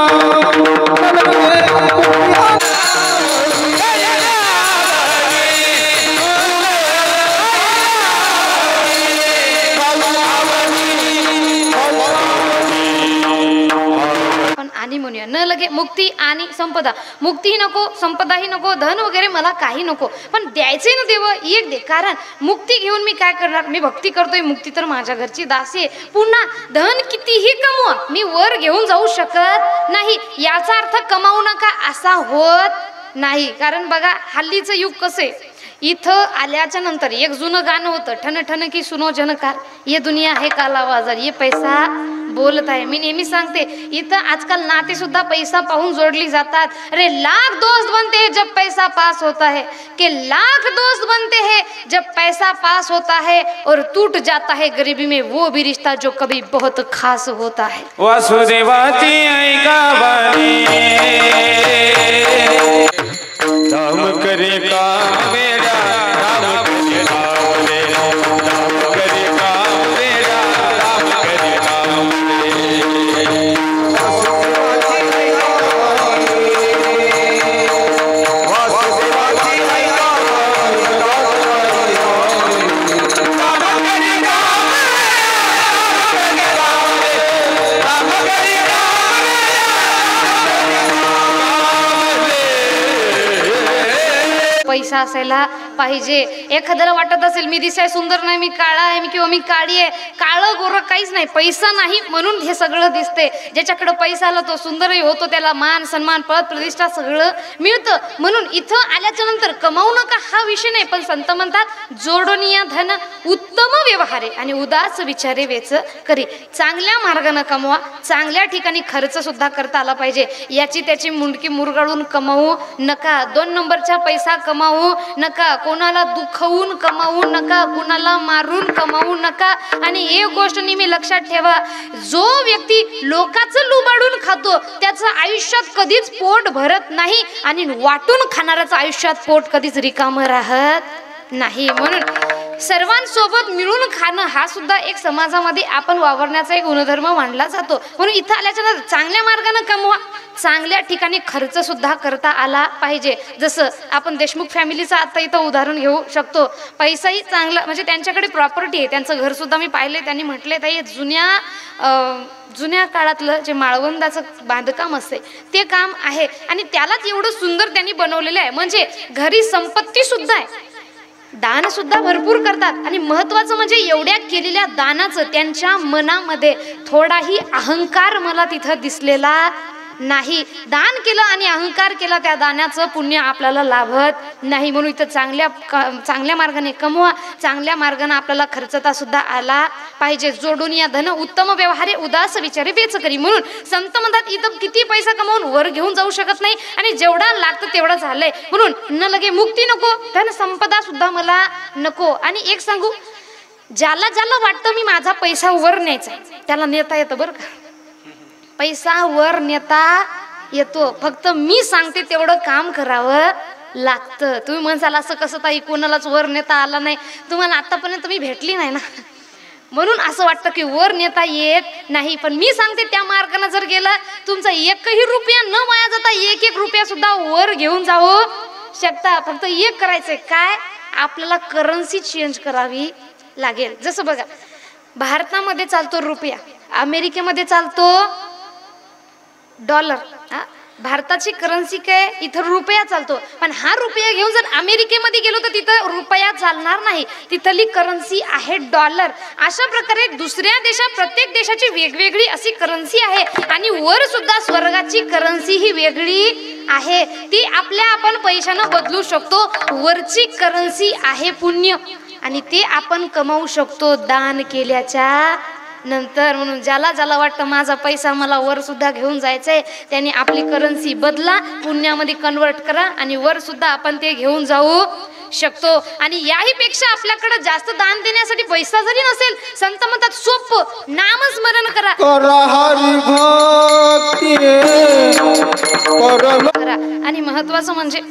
आणि म्हणूया न लगे मुक्ती आणि संपदा. मुक्तीही नको, संपदाही नको, धन वगैरे मला काही नको, पण द्यायचे ना देव एक दे. कारण मुक्ती घेऊन मी काय करणार, मी भक्ती करतोय, मुक्ती तर माझ्या घरची दासी आहे. पुन्हा धन कितीही कमवा मी वर घेऊन जाऊ शकत नाही. याचा अर्थ कमावू नका असा होत नाही. कारण बघा हल्लीचं युग कसं आहे, इथं आल्याच्या नंतर एक जुनं गाणं होतं, ठन ठन की सुनो जनकार, ये दुनिया है काला बाजार, ये पैसा बोलत आहे. मी नेहमी सांगते इथं आजकाल नाते सुद्धा पैसा पाहून जोडली जातात. अरे लाख दोस्त बनते हैं जब पैसा पास होता है, कि लाख दोस्त बनते हैं जब पैसा पास होता है, और टूट जाता है गरीबी में वो भी रिश्ता जो कभी बहुत खास होता है. वासुदेवाची ऐका बाणी, राम करे काम मेरा, राम करे काम मेरा, राम करे काम मेरा, राम करे काम मेरा. पैसा असायला पाहिजे. एखाद्याला वाटत असेल मी दिसाय सुंदर नाही, मी काळा आहे, मी किंवा मी काळी आहे, काळं गोरं काहीच नाही, पैसा नाही म्हणून हे सगळं दिसते. ज्याच्याकडे पैसा आला तो सुंदरही होतो, त्याला मान सन्मान पद प्रतिष्ठा सगळं मिळतं. म्हणून इथं आल्याच्या नंतर कमावू नका हा विषय नाही, पण संत म्हणतात जोडनिया धन उत्तम व्यवहारे आणि उदास विचारे वेच करी. चांगल्या मार्गाने कमवा, चांगल्या ठिकाणी खर्च सुद्धा करता आला पाहिजे. याची त्याची मुंडकी मुरगाळून कमावू नका, 2 नंबरचा पैसा कमावू नका, कोणाला दुखवून कमावू नका, कोणाला मारून कमावू नका. आणि एक गोष्ट नेहमी लक्षात ठेवा, जो व्यक्ती लोकांचं लुबाडून खातो त्याचं आयुष्यात कधीच पोट भरत नाही, आणि वाटून खाणाऱ्याचं आयुष्यात पोट कधीच रिकामं राहत नाही. म्हणून सर्वांसोबत मिळून खाणं हा सुद्धा एक समाजामध्ये आपण वावरण्याचा एक गुणधर्म मानला जातो. म्हणून इथं आल्याच्या चांगल्या मार्गाने कमवा, चांगल्या ठिकाणी खर्च सुद्धा करता आला पाहिजे. जसं आपण देशमुख फॅमिलीचं आता इथं उदाहरण घेऊ शकतो. पैसाही चांगला, म्हणजे त्यांच्याकडे प्रॉपर्टी आहे, त्यांचं घर सुद्धा मी पाहिले. त्यांनी म्हटले ताई जुन्या काळातलं जे माळवंदाचं बांधकाम असते ते काम आहे आणि त्यालाच एवढं सुंदर त्यांनी बनवलेलं आहे. म्हणजे घरी संपत्ती सुद्धा आहे, दान सुद्धा भरपूर करतात आणि महत्त्वाचं म्हणजे एवढ्या केलेल्या दानाचं त्यांच्या मनामध्ये थोडाही अहंकार मला तिथं दिसलेला नाही. दान केलं आणि अहंकार केला, त्या दानाचं पुण्य आपल्याला लाभत नाही. म्हणून इथं चांगल्या मार्गाने कमवा, चांगल्या मार्गाने आपल्याला खर्चता सुद्धा आला पाहिजे. जोडून या धन उत्तम व्यवहारे उदास विचारे वेच करी. म्हणून संत म्हणतात इथं किती पैसा कमावून वर घेऊन जाऊ शकत नाही आणि जेवढा लागतं तेवढं झालंय. म्हणून न लगे मुक्ती नको, धन संपदा सुद्धा मला नको. आणि एक सांगू, ज्याला वाटतं मी माझा पैसा वर न्यायचा त्याला नेता येतं बरं का. पैसा वर नेता येतो, फक्त मी सांगते तेवढं काम करावं लागतं. तुम्ही म्हणसाल असं कसं ताई कोणालाच वर नेता आला नाही, तुम्हाला आतापर्यंत मी भेटली नाही ना, म्हणून असं वाटतं की वर नेता येत नाही. पण मी सांगते त्या मार्गाने जर गेलं, तुमचा एकही रुपया न वाया जाता एक रुपया सुद्धा वर घेऊन जाऊ शकता. फक्त एक करायचंय काय, आपल्याला करन्सी चेंज करावी लागेल. जसं बघा, भारतामध्ये चालतो रुपया, अमेरिकेमध्ये चालतो डॉलर. भारताची करन्सी काय, इथं रुपया चालतो. पण हा रुपया घेऊन जर अमेरिकेमध्ये गेलो तर तिथं रुपया चालणार नाही, तिथली करन्सी आहे डॉलर. अशा प्रकारे दुसऱ्या देशात, प्रत्येक देशाची वेगवेगळी अशी करन्सी आहे आणि वर सुद्धा स्वर्गाची करन्सी ही वेगळी आहे. ती आपण पैशानं बदलू शकतो. वरची करन्सी आहे पुण्य आणि ते आपण कमावू शकतो दान केल्याच्या नंतर. म्हणून ज्याला वाटतं माझा पैसा मला वर सुद्धा घेऊन जायचंय, त्यांनी आपली करन्सी बदला, पुण्यामध्ये कन्वर्ट करा आणि वर सुद्धा आपण ते घेऊन जाऊ शकतो. आणि याही पेक्षा आपल्याकडे जास्त दान देण्यासाठी पैसा जरी नसेल, संत म्हणतात सोपं नामस्मरण करा. आणि महत्वाचं म्हणजे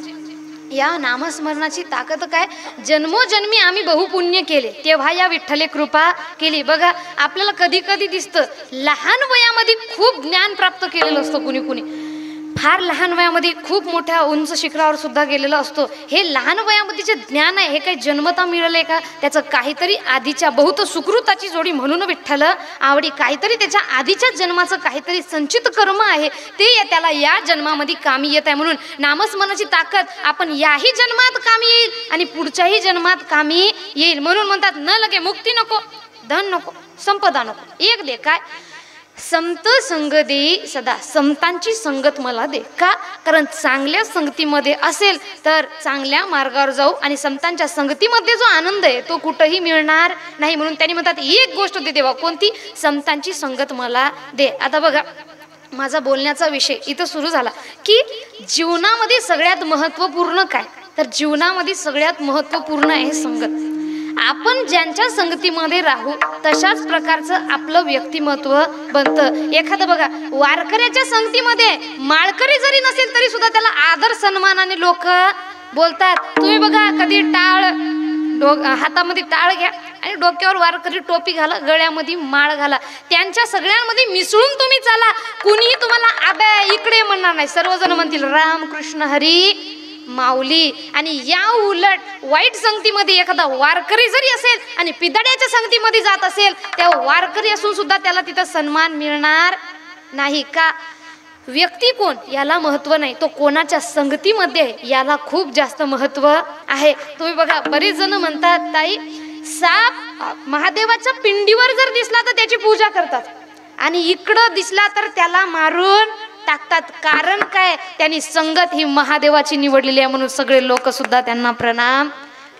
या नामस्मरणाची ताकद काय, जन्मोजन्मी आम्ही बहुपुण्य केले तेव्हा या विठ्ठले कृपा केली. बघा, आपल्याला कधी कधी दिसतं लहान वयामध्ये खूप ज्ञान प्राप्त केलेलं असतं, कुणी फार लहान वयामध्ये खूप मोठ्या उंच शिखरावर सुद्धा गेलेलं असतो. हे लहान वयामध्ये जे ज्ञान आहे हे काही जन्मता मिळालंय का, त्याचं काहीतरी आधीच्या बहुत सुकृताची जोडी म्हणून विठ्ठल आवडी, काहीतरी त्याच्या आधीच्या जन्माचं काहीतरी संचित कर्म आहे ते त्याला या जन्मामध्ये कामी येत आहे. म्हणून नामस्मरणाची ताकद आपण याही जन्मात कामी येईल आणि पुढच्याही जन्मात कामी येईल. म्हणून म्हणतात न लगे मुक्ती नको, धन नको, संपदा नको, एक दे काय, संत संग दे सदा, संतांची संगत मला दे. का, कारण चांगल्या संगतीमध्ये असेल तर चांगल्या मार्गावर जाऊ आणि संतांच्या संगतीमध्ये जो आनंद आहे तो कुठंही मिळणार नाही. म्हणून त्यांनी म्हणतात एक गोष्ट दे देवा, कोणती, संतांची संगत मला दे. आता बघा, माझा बोलण्याचा विषय इथं सुरू झाला की जीवनामध्ये सगळ्यात महत्त्वपूर्ण काय, तर जीवनामध्ये सगळ्यात महत्त्वपूर्ण आहे संगत. आपण ज्यांच्या संगतीमध्ये राहू तशाच प्रकारचं आपलं व्यक्तिमत्व बनतं. एखादं बघा, वारकऱ्याच्या संगतीमध्ये माळकरी जरी नसेल तरी सुद्धा त्याला आदर सन्मानाने लोक बोलतात. तुम्ही बघा, कधी हातामध्ये टाळ घ्या आणि डोक्यावर वारकरी टोपी घाला, गळ्यामध्ये माळ घाला, त्यांच्या सगळ्यांमध्ये मिसळून तुम्ही चाला. कुणीही तुम्हाला आबा इकडे म्हणणार नाही, सर्वजण म्हणतील राम कृष्ण हरी माऊली. आणि या उलट वाईट संगतीमध्ये एखादा वारकरी जरी असेल आणि पिदाड्याच्या संगतीमध्ये जात असेल, त्या वारकरी असून सुद्धा त्याला तिथं सन्मान मिळणार नाही. का, व्यक्ती कोण याला महत्व नाही, तो कोणाच्या संगतीमध्ये याला खूप जास्त महत्व आहे. तुम्ही बघा, बरेच जण म्हणतात ताई साप महादेवाच्या पिंडीवर जर दिसला तर त्याची पूजा करतात आणि इकडं दिसला तर त्याला मारून टाकतात. कारण काय, त्यांनी संगत ही महादेवाची निवडलेली आहे म्हणून सगळे लोक सुद्धा त्यांना प्रणाम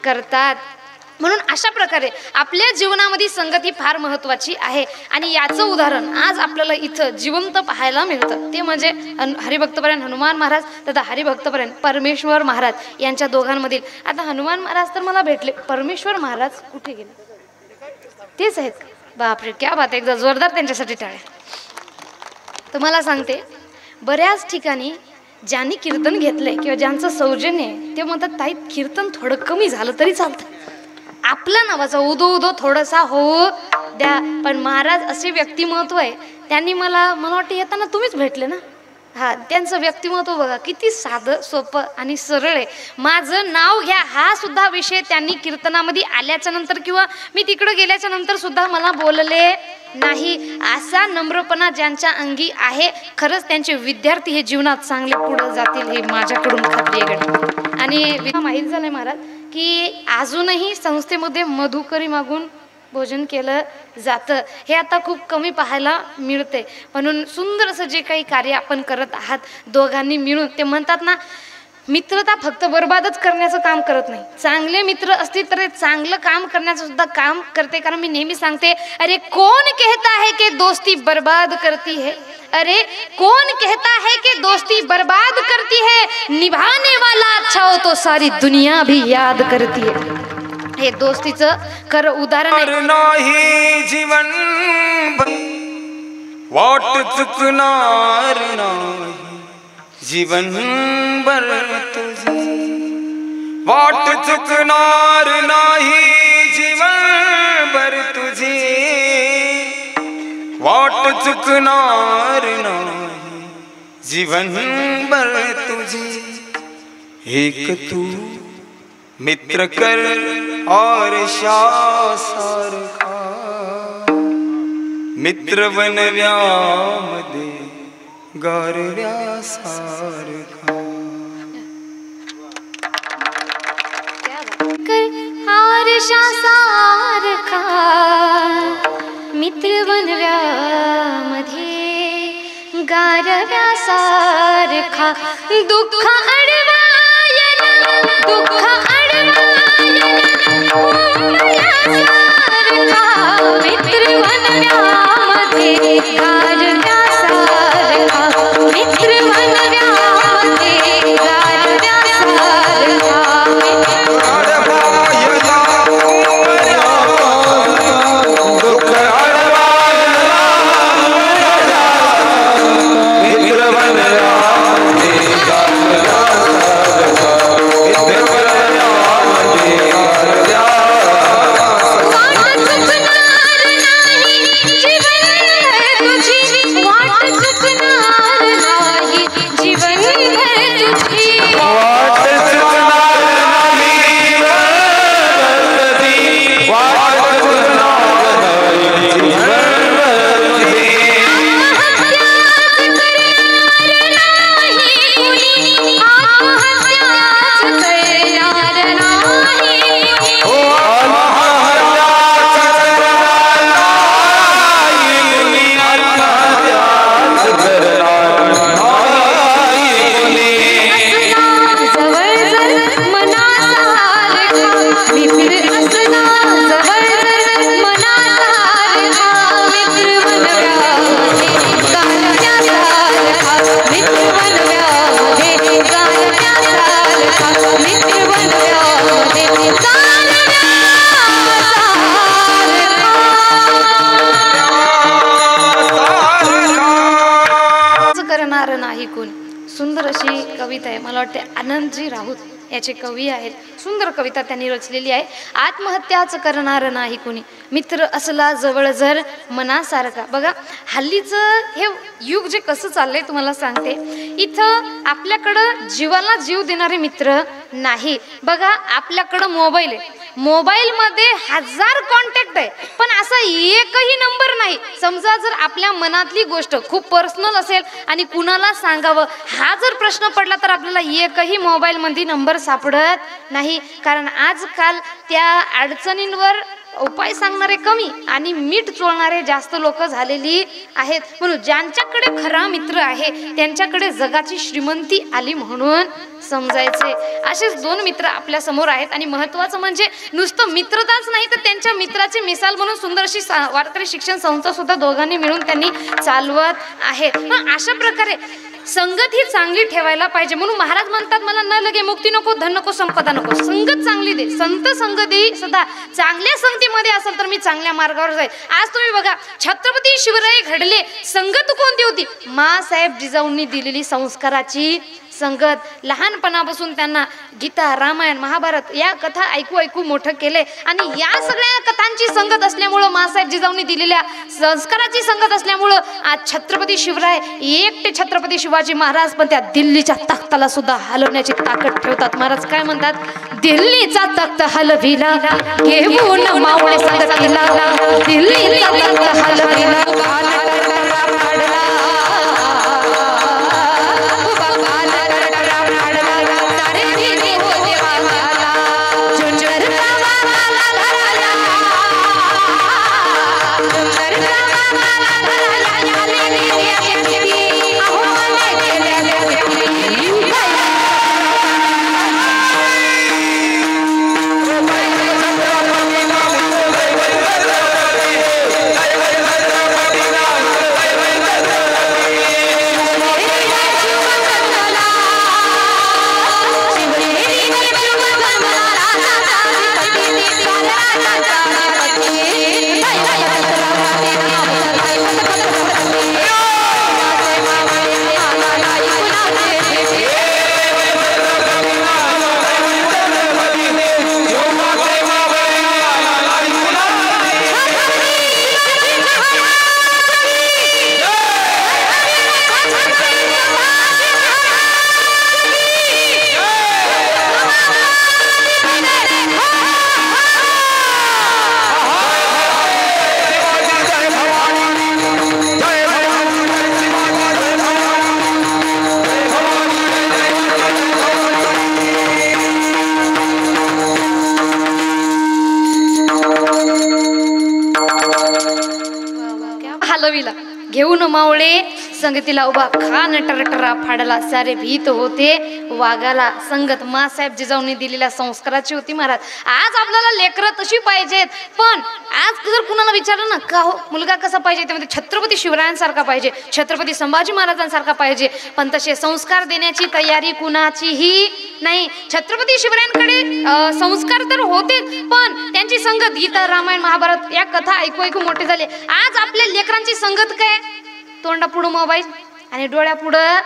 करतात. म्हणून अशा प्रकारे आपल्या जीवनामध्ये संगत ही फार महत्त्वाची आहे. आणि याचं उदाहरण आज आपल्याला इथं जिवंत पाहायला मिळतं, ते म्हणजे हरिभक्तपरायण हनुमान महाराज तथा हरिभक्तपरायण परमेश्वर महाराज यांच्या दोघांमधील. आता हनुमान महाराज तर मला भेटले, परमेश्वर महाराज कुठे गेले, तेच आहेत. बापरे, क्या बात, एकदा जोरदार त्यांच्यासाठी टाळ्या. तुम्हाला सांगते, बऱ्याच ठिकाणी ज्यांनी कीर्तन घेतलंय किंवा ज्यांचं सौजन्य आहे ते म्हणतात ताई कीर्तन थोडं कमी झालं तरी चालतं. आपल्या नावाचा उदो उदो थोडासा होऊ द्या. पण महाराज असे व्यक्तिमत्व आहे, त्यांनी मला वाटतं येताना तुम्हीच भेटले ना. हा, त्यांचं व्यक्तिमत्व बघा किती साधं सोपं आणि सरळ आहे. माझं नाव घ्या हा सुद्धा विषय त्यांनी कीर्तनामध्ये आल्याच्या नंतर किंवा मी तिकडं गेल्याच्या नंतर सुद्धा मला बोलले नाही. असा नम्रपणा ज्यांच्या अंगी आहे, खरंच त्यांचे विद्यार्थी हे जीवनात चांगले पुढे जातील हे माझ्याकडून खात्री आहे गड्या. आणि माहीत झालंय महाराज की अजूनही संस्थेमध्ये मधुकरी मागून भोजन केलं जातं, हे आता खूप कमी पाहायला मिळते. म्हणून सुंदर असं जे काही कार्य आपण करत आहात दोघांनी मिळून, ते म्हणतात ना, मित्रता फक्त बर्बादच करण्याचं काम करत नाही, चांगले मित्र असतील तर चांगलं काम करण्याचं सुद्धा काम करते. कारण मी नेहमी सांगते, अरे कौन कहता है कि दोस्ती बर्बाद करती है, अरे कौन कहता है कि दोस्ती बर्बाद करती है, निभाने वाला अच्छा हो तो सारी दुनिया भी याद करती है. हे दोस्तीचं खरं उदाहरण नाही जीवन वाट चुकणार नाही, जीवन भर तुझी वाट चुकणार नाही, जीवन भर तुझी वाट चुकणार नाही, जीवन भर तुझी. एक तू मित्र कर और शासारखा, मित्र बनव्यामध्ये गारव्यासारखा. आरशासारखा मित्र बनव्यामध्ये गारव्यासारखा, दुःख अडवायला दुःख मित्र बनव्यामध्ये गारव्यासारखा, मित्र बनव्यामध्ये गारव्यासारखा. सुंदर अशी कविता आहे, मला वाटते आनंदजी राऊत याचे कवी आहेत. सुंदर कविता त्यांनी रचलेली आहे. आत्महत्याच करणार नाही कोणी, मित्र असला जवळ जर मनासारखा. बघा हल्लीचं हे युग जे कसं चाललंय तुम्हाला सांगते. इथं आपल्याकडं जीवाला जीव देणारे मित्र नाही. बघा आपल्याकडं मोबाईल आहे, मोबाईलमध्ये 1000 कॉन्टॅक्ट आहे, पण असा एकही नंबर नाही. समजा जर आपल्या मनातली गोष्ट खूप पर्सनल असेल आणि कुणाला सांगावं हा जर प्रश्न पडला तर आपल्याला एकही मोबाईलमध्ये नंबर सापडत नाही. कारण आजकाल त्या अडचणींवर उपाय सांगणारे कमी आणि मीठ चोळणारे जास्त लोक झालेली आहेत. म्हणून ज्यांच्याकडे खरा मित्र आहे त्यांच्याकडे जगाची श्रीमंती आली म्हणून समजायचे. असेच 2 मित्र आपल्या समोर आहेत. आणि महत्त्वाचं म्हणजे नुसतं मित्रताच नाही तर त्यांच्या मित्राची मिसाल म्हणून सुंदर अशी वारकरी शिक्षण संस्था सुद्धा दोघांनी मिळून त्यांनी चालवत आहेत. अशा प्रकारे संगत ही चांगली ठेवायला पाहिजे. म्हणून महाराज म्हणतात, मला न लगे मुक्ती नको, धन नको, संपदा नको, संगत चांगली दे. संत संग देई सदा. चांगल्या संगतीमध्ये असेल तर मी चांगल्या मार्गावर जाईल. आज तुम्ही बघा छत्रपती शिवराय घडले, संगत कोणती होती? माँसाहेब जिजाऊंनी दिलेली संस्काराची संगत, लहानपणापासून त्यांना गीता, रामायण, महाभारत या कथा ऐकू ऐकू मोठं केले आणि या सगळ्या कथांची संगत असल्यामुळं माँसाहेब जिजाऊंनी दिलेल्या संस्काराची संगत असल्यामुळं आज छत्रपती शिवराय एकटे छत्रपती शिवाजी महाराज पण त्या दिल्लीच्या तख्ताला सुद्धा हलवण्याची ताकद ठेवतात. महाराज काय म्हणतात? दिल्लीचा तख्त हलविला घेऊन मावळे संगतीला, दिल्लीचा तख्त हलविला हलविला घेऊन मावळे संगतीला उभा खान टरटरा फाडला सारे भीत होते वाघाला. संगत माँसाहेब जिजाऊंनी दिलेल्या संस्काराची होती महाराज. आज आपल्याला लेकरं तशी पाहिजेत, पण आज जर कुणाला विचारलं ना का हो मुलगा कसा पाहिजे, त्यामध्ये छत्रपती शिवरायांसारखा पाहिजे, छत्रपती संभाजी महाराजांसारखा पाहिजे, पण तसे संस्कार देण्याची तयारी कुणाचीही नाही. छत्रपती शिवरायांकडे संस्कार तर होते, पण त्यांची संगत गीता, रामायण, महाभारत या कथा ऐकू ऐकू मोठे झाले. आज आपल्या लेकरांची संगत काय? तोंडापुढं मोबाईल आणि डोळ्यापुढं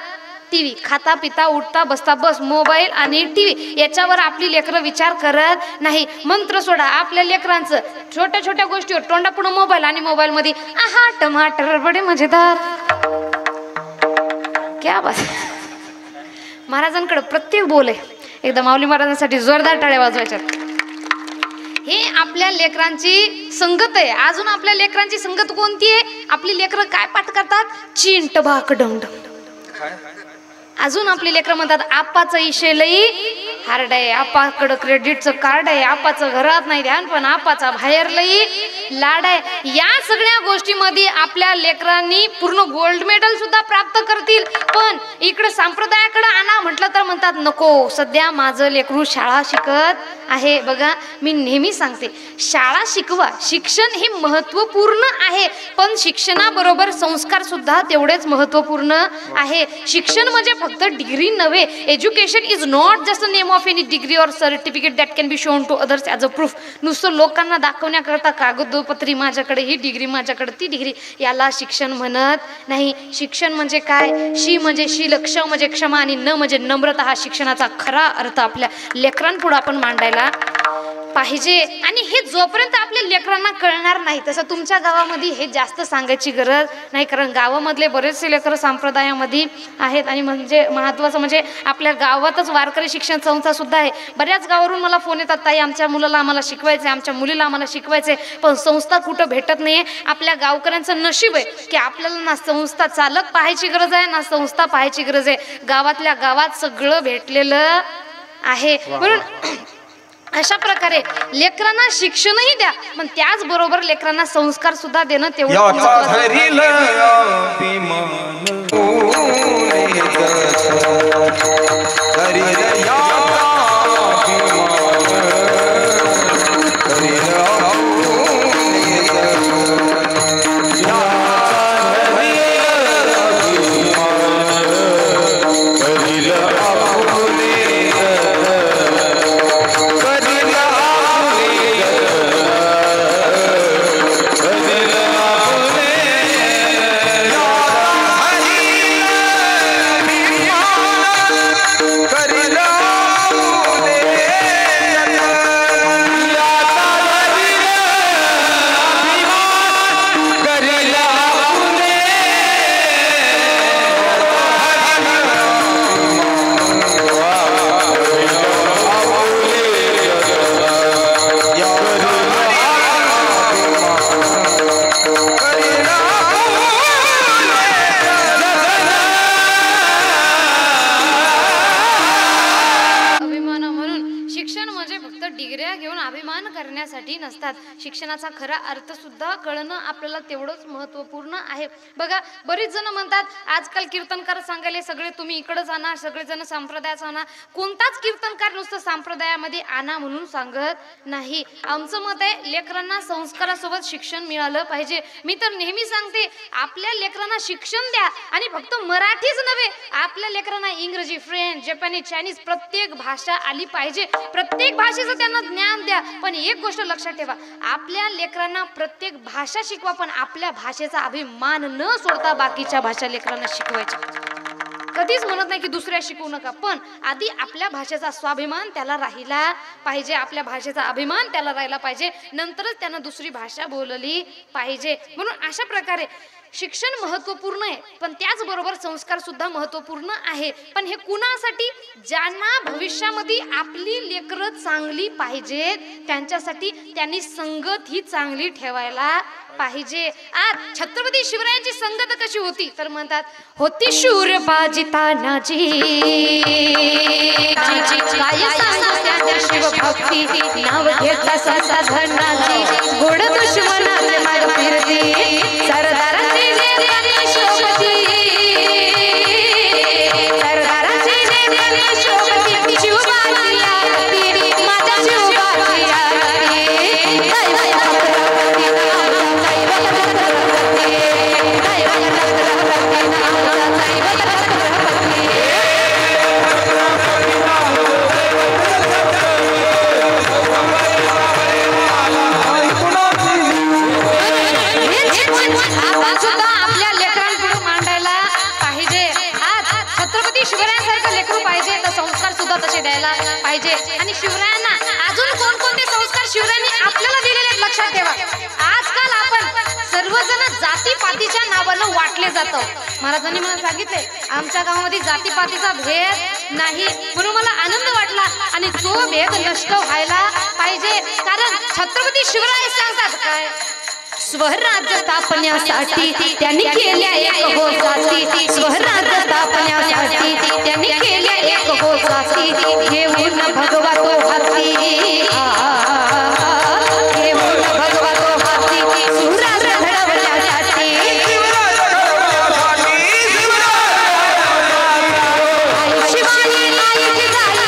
टीव्ही. खाता पिता उठता बसता बस मोबाईल आणि टीव्ही, याच्यावर आपली लेकरं विचार करत नाही. मंत्र सोडा आपल्या लेकरांचं, छोट्या छोट्या गोष्टीवर तोंडापुढं मोबाईल आणि मोबाईल मध्ये आहा टमाटर बडे मजेदार, क्या बात. महाराजांकडे प्रत्येक बोल आहे. एकदा माऊली महाराजांसाठी जोरदार टाळ्या वाजवायच्या. हे आपल्या लेकरांची संगत आहे. अजून आपल्या लेकरांची संगत कोणती आहे? आपली लेकरं काय पाठ करतात? चीन टबाक डंड. अजून आपली लेकरं म्हणतात आपाचं इशे लई हार्ड आहे, आपाकडं क्रेडिटचं कार्ड आहे, आपाचं घरात नाही ध्यान पण आपाचा बाहेर लई लाड आहे. या सगळ्या गोष्टीमध्ये आपल्या लेकरांनी पूर्ण गोल्ड मेडल सुद्धा प्राप्त करतील, पण इकडे संप्रदायाकडे आणा म्हटलं तर म्हणतात नको, सध्या माझं लेकरू शाळा शिकत आहे. बघा मी नेहमी सांगते शाळा शिकवा, शिक्षण हे महत्त्वपूर्ण आहे, पण शिक्षणाबरोबर संस्कार सुद्धा तेवढेच महत्त्वपूर्ण आहे. शिक्षण म्हणजे फक्त डिग्री नव्हे. Education is not just a name of any degree और certificate that can be shown to others as a proof. नुसतं लोकांना दाखवण्याकरता कागदोपत्री माझ्याकडे ही डिग्री माझ्याकडे ती डिग्री, याला शिक्षण म्हणत नाही. शिक्षण म्हणजे काय? शी म्हणजे शील, क्ष म्हणजे क्षमा आणि न म्हणजे नम्रता. हा शिक्षणाचा खरा अर्थ आपल्या लेकरांपुढे आपण मांडायला पाहिजे. आणि हे जोपर्यंत आपल्या लेकरांना कळणार नाही, तसं तुमच्या गावामध्ये हे जास्त सांगायची गरज नाही, कारण गावामधले बरेचसे लेकरं संप्रदायामध्ये आहेत. आणि म्हणजे महत्त्वाचं म्हणजे आपल्या गावातच वारकरी शिक्षण संस्था सुद्धा आहे. बऱ्याच गावावरून मला फोन येतात, ताई आमच्या मुलाला आम्हाला शिकवायचं आहे, आमच्या मुलीला आम्हाला शिकवायचं आहे, पण संस्था कुठं भेटत नाही आहे. आपल्या गावकऱ्यांचं नशीब आहे की आपल्याला ना संस्था चालक पाहायची गरज आहे ना संस्था पाहायची गरज आहे. गावातल्या गावात सगळं भेटलेलं आहे. म्हणून अशा प्रकारे लेकरांना शिक्षणही द्या, पण त्याचबरोबर लेकरांना संस्कार सुद्धा देणं तेवढं अभिमान करण्यासाठी नसतात. शिक्षणाचा खरा अर्थ सुद्धा कळणं आपल्याला तेवढंच महत्त्वपूर्ण आहे. बघा, बरीच जण म्हणतात आजकाल कीर्तनकार सांगायले सगळे तुम्ही इकडंच आणा, सगळेजण संप्रदायाचा आणा. कोणताच कीर्तनकार नुसतं संप्रदायामध्ये आणा म्हणून सांगत नाही. आमचं मत आहे लेकरांना संस्कारासोबत शिक्षण मिळालं पाहिजे. मी तर नेहमी सांगते आपल्या लेकरांना शिक्षण द्या आणि फक्त मराठीच नव्हे, आपल्या लेकरांना इंग्रजी, फ्रेंच, जपानी, चायनीज प्रत्येक भाषा आली पाहिजे. प्रत्येक भाषेचं त्यांना ज्ञान द्या. पण एक गोष्ट लक्षात ठेवा, आपल्या लेकरांना प्रत्येक भाषा शिकवा, पण आपल्या भाषेचा अभिमान न सोडता बाकीच्या भाषा लेकरांना शिकवायच्या. कधीच म्हणत नाही की दुसऱ्या शिकवू नका, पण आधी आपल्या भाषेचा स्वाभिमान त्याला राहिला पाहिजे, आपल्या भाषेचा अभिमान त्याला राहिला पाहिजे, नंतरच त्यानं दुसरी भाषा बोलली पाहिजे. म्हणून अशा प्रकारे शिक्षण महत्त्वपूर्ण आहे, पण त्याचबरोबर संस्कार सुद्धा महत्त्वपूर्ण आहे. पण हे कुणासाठी? ज्यांना भविष्यामध्ये आपली लेकरं चांगली पाहिजेत त्यांच्यासाठी त्यांनी संगत ही चांगली ठेवायला पाहिजे. आज छत्रपती शिवरायांची संगत कशी होती तर म्हणतात, होती शूर बाजी तानाजी, काय सांगू त्या शिवभक्ती, नाव घेतला संसा धनाजी, गोड दुश्मनाचे माग फिरती, सरदाराची नेत्याने शोभती, सरदाराची नेत्याने शोभती, शिवबाजी आरती, माझ्या शिवबाजी आरती, आपल्या लेकरांपुढे मांडायला पाहिजे. आज छत्रपती शिवरायांसारखं लेकरू पाहिजे तर संस्कार सुद्धा तसे द्यायला पाहिजे. आणि शिवरायांना अजून कोणकोणते संस्कार शिवरायांनी आपल्याला दिलेले आहेत लक्षात ठेवा. आजकाल आपण सर्वजण जातीपातीच्या नावानं वाटले जातं. महाराजांनी मला सांगितले आमच्या गावामध्ये जातीपातीचा भेद नाही, म्हणून मला आनंद वाटला. आणि तो भेद नष्ट व्हायला पाहिजे, कारण छत्रपती शिवराय सांगतात काय, स्वराज्य स्थापण्यासाठी त्यांनी केल्या एक हो जाती, स्वराज्य स्थापण्यासाठी त्यांनी केल्या एक हो जाती, घेऊन भगवा तो हाती, घेऊन भगवा तो हाती, सुराज्य घडवण्यासाठी, आई शिवाई आई जिजाई,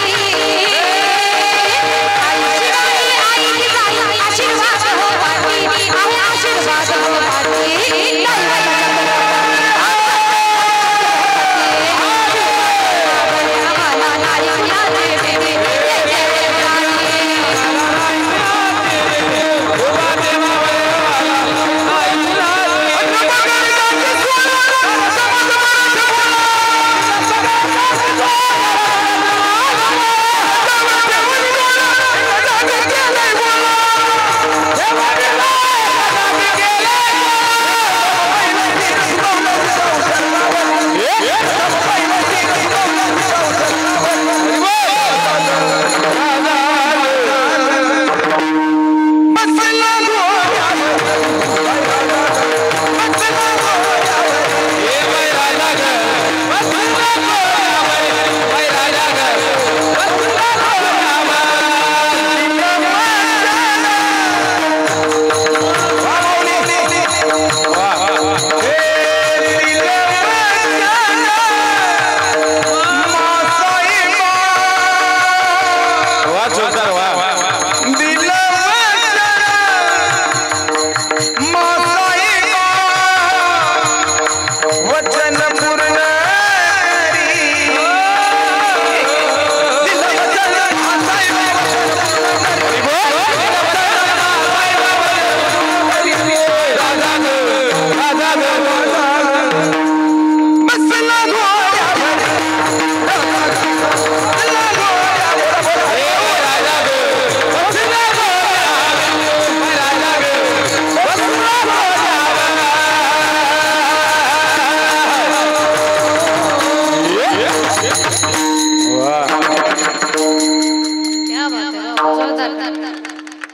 आई शिवाई आई जिजाई, आशीर्वाद हो पाठी, आशीर्वाद हो पाठी, आम्हाला नारी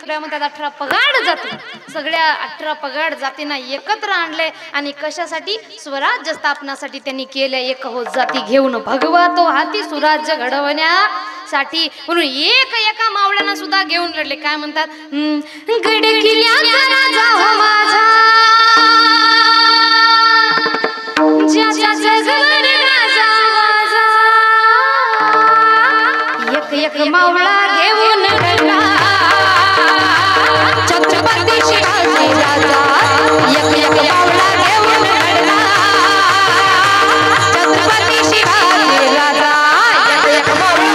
शिवराय म्हणतात 18 पगाड जाती, सगळ्या 18 पगाड जातींना एकत्र आणले आणि कशासाठी? स्वराज्य स्थापनासाठी त्यांनी केल्या एक हो जाती घेऊन भगवा तो हाती सुराज्य घडवण्यासाठी. म्हणून एका मावळ्यांना सुद्धा घेऊन लढले. काय म्हणतात? गडकिल्ल्याचा राजा हो माझा, ज्याच्या जगवर राजा माझा, एक मावळा घेऊन लढला छत्रपती शिवाजी राजा, एक मावळा घेऊन लढला छत्रपती शिवाजी राजा, एक मावळा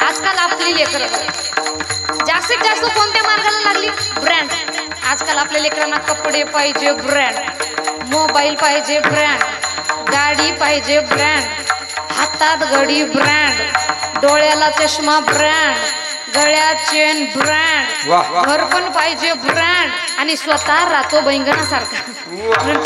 आजकाल आपली लेकरं जास्तीत जास्त कोणत्या मार्गाला लागली? ब्रँड. आजकाल आपल्या लेकरांना कपडे पाहिजे ब्रँड, मोबाईल पाहिजे ब्रँड, गाडी पाहिजे ब्रँड, हातात घडी ब्रँड, डोळ्याला चष्मा ब्रँड, गळ्यात चेन ब्रँड, घर पण पाहिजे ब्रँड आणि स्वतः राहतो बैंगणासारखा.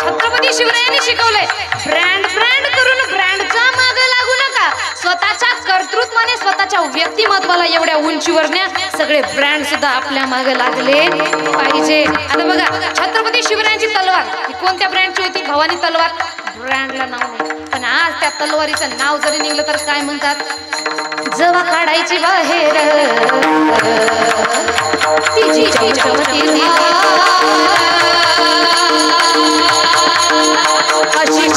छत्रपती शिवरायांनी शिकवलंय ब्रँड ब्रँड करून ब्रँडच्या मागे लागू नका. स्वतःच्या कर्तृत्वाने स्वतःच्या व्यक्तिमत्वाला एवढ्या उंचीवर न्या. सगळे ब्रँड सुद्धा आपल्या मागे लागले पाहिजे. आता बघा छत्रपती शिवरायांची तलवार ही कोणत्या ब्रँडची होती? भवानी तलवार. ब्रँडला नाव नाही, पण आज त्या तलवारीचं नाव जरी निघलं तर काय म्हणतात? जेव्हा काढायची बाहेर तिची चमचमती अशी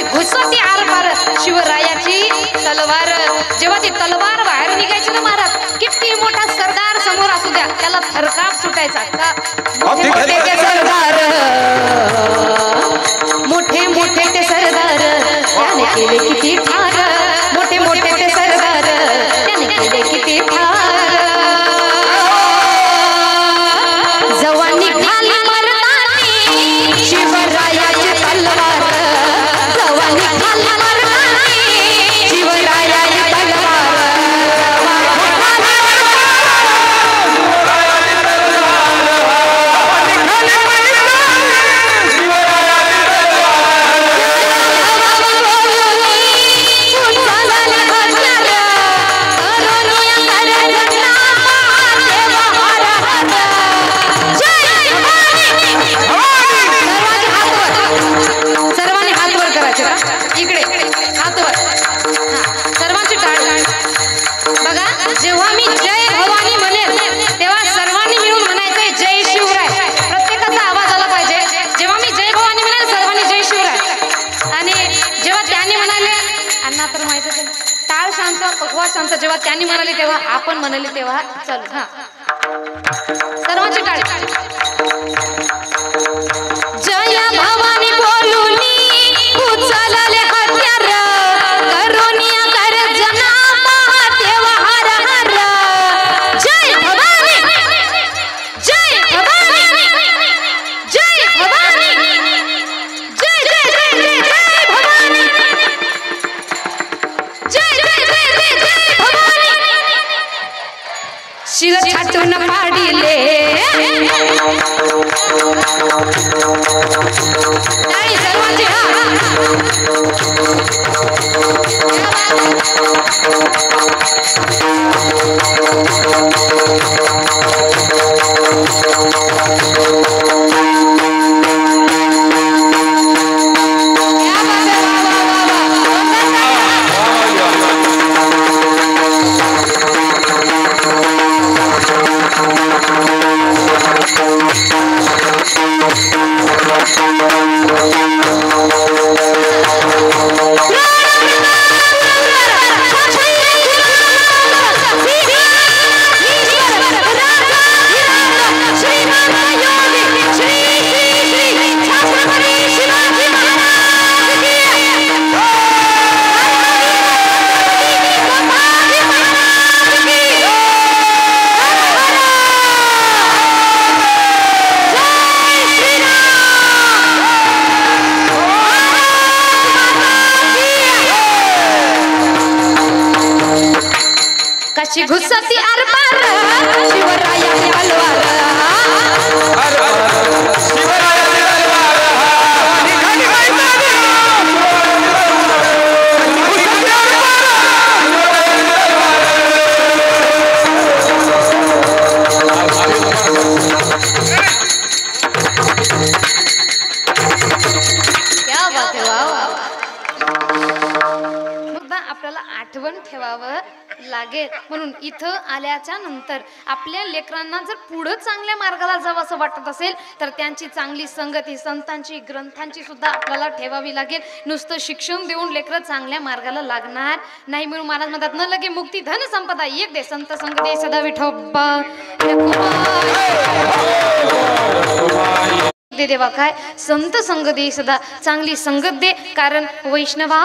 खुशखुशी घुसती आर पार शिवरायाची तलवार. जेव्हा ती तलवार बाहेर निघायची ना महाराज, किती मोठा सरदार समोर असू द्या त्याला थरकाप सुटायचा. मोठे मोठे ते सरदार, मोठे मोठे ते सरदार त्याने केले किती ठार, मोठे मोठे ते सरदार त्याने केले किती ठार. जवानी खाली मरतानी शिवरायाची तलवार, जवानी खाली मरतानी शिवरायाची तलवार. सर्वांनी हात वर करायचे का? इकडे हात वर. सर्वांची टाळ. बघा जेव्हा मी जय भवानी म्हणेल तेव्हा सर्वांनी मिळून म्हणायचंय जय शिवराय. प्रत्येकाचा आवाज आला पाहिजे. जेव्हा मी जय भवानी म्हणेल सर्वांनी जय शिवराय. आणि जेव्हा त्यांनी म्हणाले अण्णा तर माहिती टाळ शांत भगवा शांत, जेव्हा त्यांनी म्हणाले तेव्हा आपण म्हणाले तेव्हा चल. हा सर्वांची टाळ. जय भवानी बोलून उचलले हत्यार, करुनिया कर जना महादेव हर हर. जय भवानी, जय भवानी, जय भवानी, जय जय जय जय जय भवानी, जय जय जय जय जय भवानी. शिर छाटून पाडिले टाळी सर्वांची. हा कशी घुसती आरपार शिवराया तलवार क्या बात है, वाह वाह। मुद्दा आपल्याला आठवण ठेवावं लागेल. म्हणून इथं आल्याच्या नंतर आपल्या लेकरांना जर पुढं चांगल्या मार्गाला जावं असं वाटत असेल तर त्यांची चांगली संगती संतांची ग्रंथांची सुद्धा आपल्याला ठेवावी लागेल. नुसतं शिक्षण देऊन लेकरं चांगल्या मार्गाला लागणार नाही. म्हणून महाराज म्हणतात न लगे मुक्ती धन संपदा एक दे संत संग दे सदा विठोबा दे देवा काय संत संग दे सदा चांगली संगत दे. कारण वैष्णवा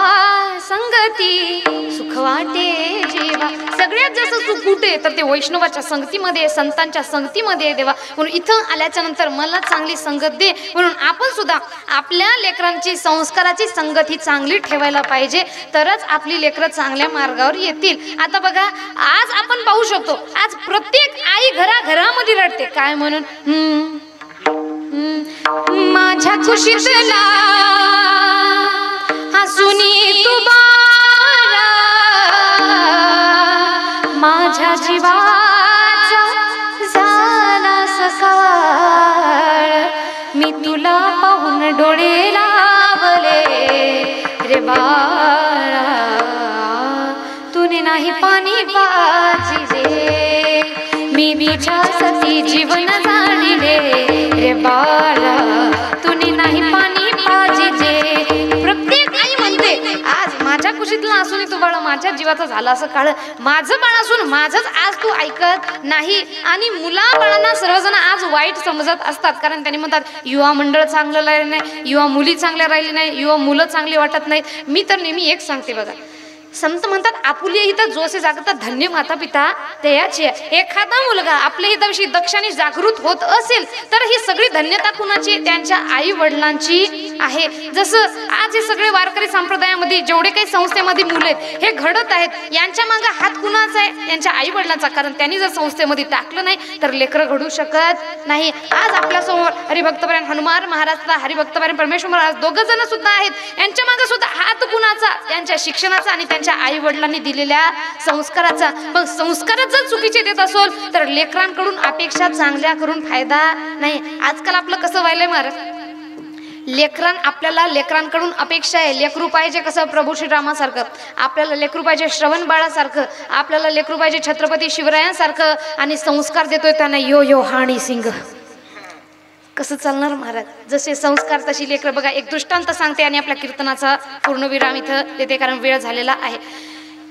संगती सुख वाटे जीवा. सगळ्यात जास्त सुख कुठे तर ते वैष्णवाच्या संगतीमध्ये संतांच्या संगतीमध्ये देवा. म्हणून इथं आल्याच्या नंतर मला चांगली संगत दे. म्हणून आपण सुद्धा आपल्या लेकरांची संस्काराची संगत ही चांगली ठेवायला पाहिजे तरच आपली लेकरं चांगल्या मार्गावर येतील. आता बघा आज आपण पाहू शकतो आज प्रत्येक आई घराघरामध्ये रडते काय म्हणून माझ्या कुशीतला हसुनी तू बाळा माझ्या जीवाचा झाला सकाळ मी तुला पाहून डोळे लावले रे बाळा तुने नाही पाणी पाजिले मी तुझ्यासाठी जीवन जाणले रे बाळा तुने नाही पाणी पाहिजे. प्रत्येक आई म्हणते आज माझ्या कुशीतला असून तू बाळा माझ्या जीवाचा झाला असं काळ माझं बाळ असून माझंच आज तू ऐकत नाही. आणि मुला बाळांना सर्वजण आज वाईट समजत असतात कारण त्यांनी म्हणतात युवा मंडळ चांगलं राहिलं नाही युवा मुली चांगल्या राहिली नाही युवा मुलं चांगली वाटत नाहीत. मी तर नेहमी एक सांगते बघा संत म्हणतात आपुले हित जोसे जागतात धन्य माता पिता त्याची. एखादा मुलगा आपल्या हिताविषयी दक्षाने जागृत होत असेल तर ही सगळी धन्यता कुणाची त्यांच्या आई वडिलांची आहे. जसं आज हे सगळे वारकरी संप्रदायामध्ये जेवढे काही संस्थेमध्ये मुले आहेत हे घडत आहेत यांच्या मागे हात कुणाचा आहे यांच्या आई वडिलांचा. कारण त्यांनी जर संस्थेमध्ये टाकलं नाही तर लेकरं घडू शकत नाही. आज आपल्या समोर हरिभक्तपरायण हनुमान महाराजचा हरिभक्तपरायण परमेश्वर महाराज दोघं जण सुद्धा आहेत यांच्या मागे सुद्धा हात कुणाचा त्यांच्या शिक्षणाचा आणि त्यांच्या आई वडिलांनी दिलेल्या संस्काराचा. मग संस्कारच जर चुकीचे देत असेल तर लेकरांकडून अपेक्षा चांगल्या करून फायदा नाही. आजकाल आपलं कसं व्हायलंय महाराज आपल्याला लेकरांकडून अपेक्षा आहे लेकरू पाहिजे कसं प्रभू श्रीरामासारखं आपल्याला लेकरू पाहिजे श्रवण बाळासारखं आपल्याला लेकरू पाहिजे छत्रपती शिवरायांसारखं आणि संस्कार देतोय त्यांना यो यो हाणी सिंग. कसं चालणार महाराज जसे संस्कार तशी लेकरं. बघा एक दृष्टांत सांगते आणि आपल्या कीर्तनाचा पूर्णविराम इथं देते कारण वेळ झालेला आहे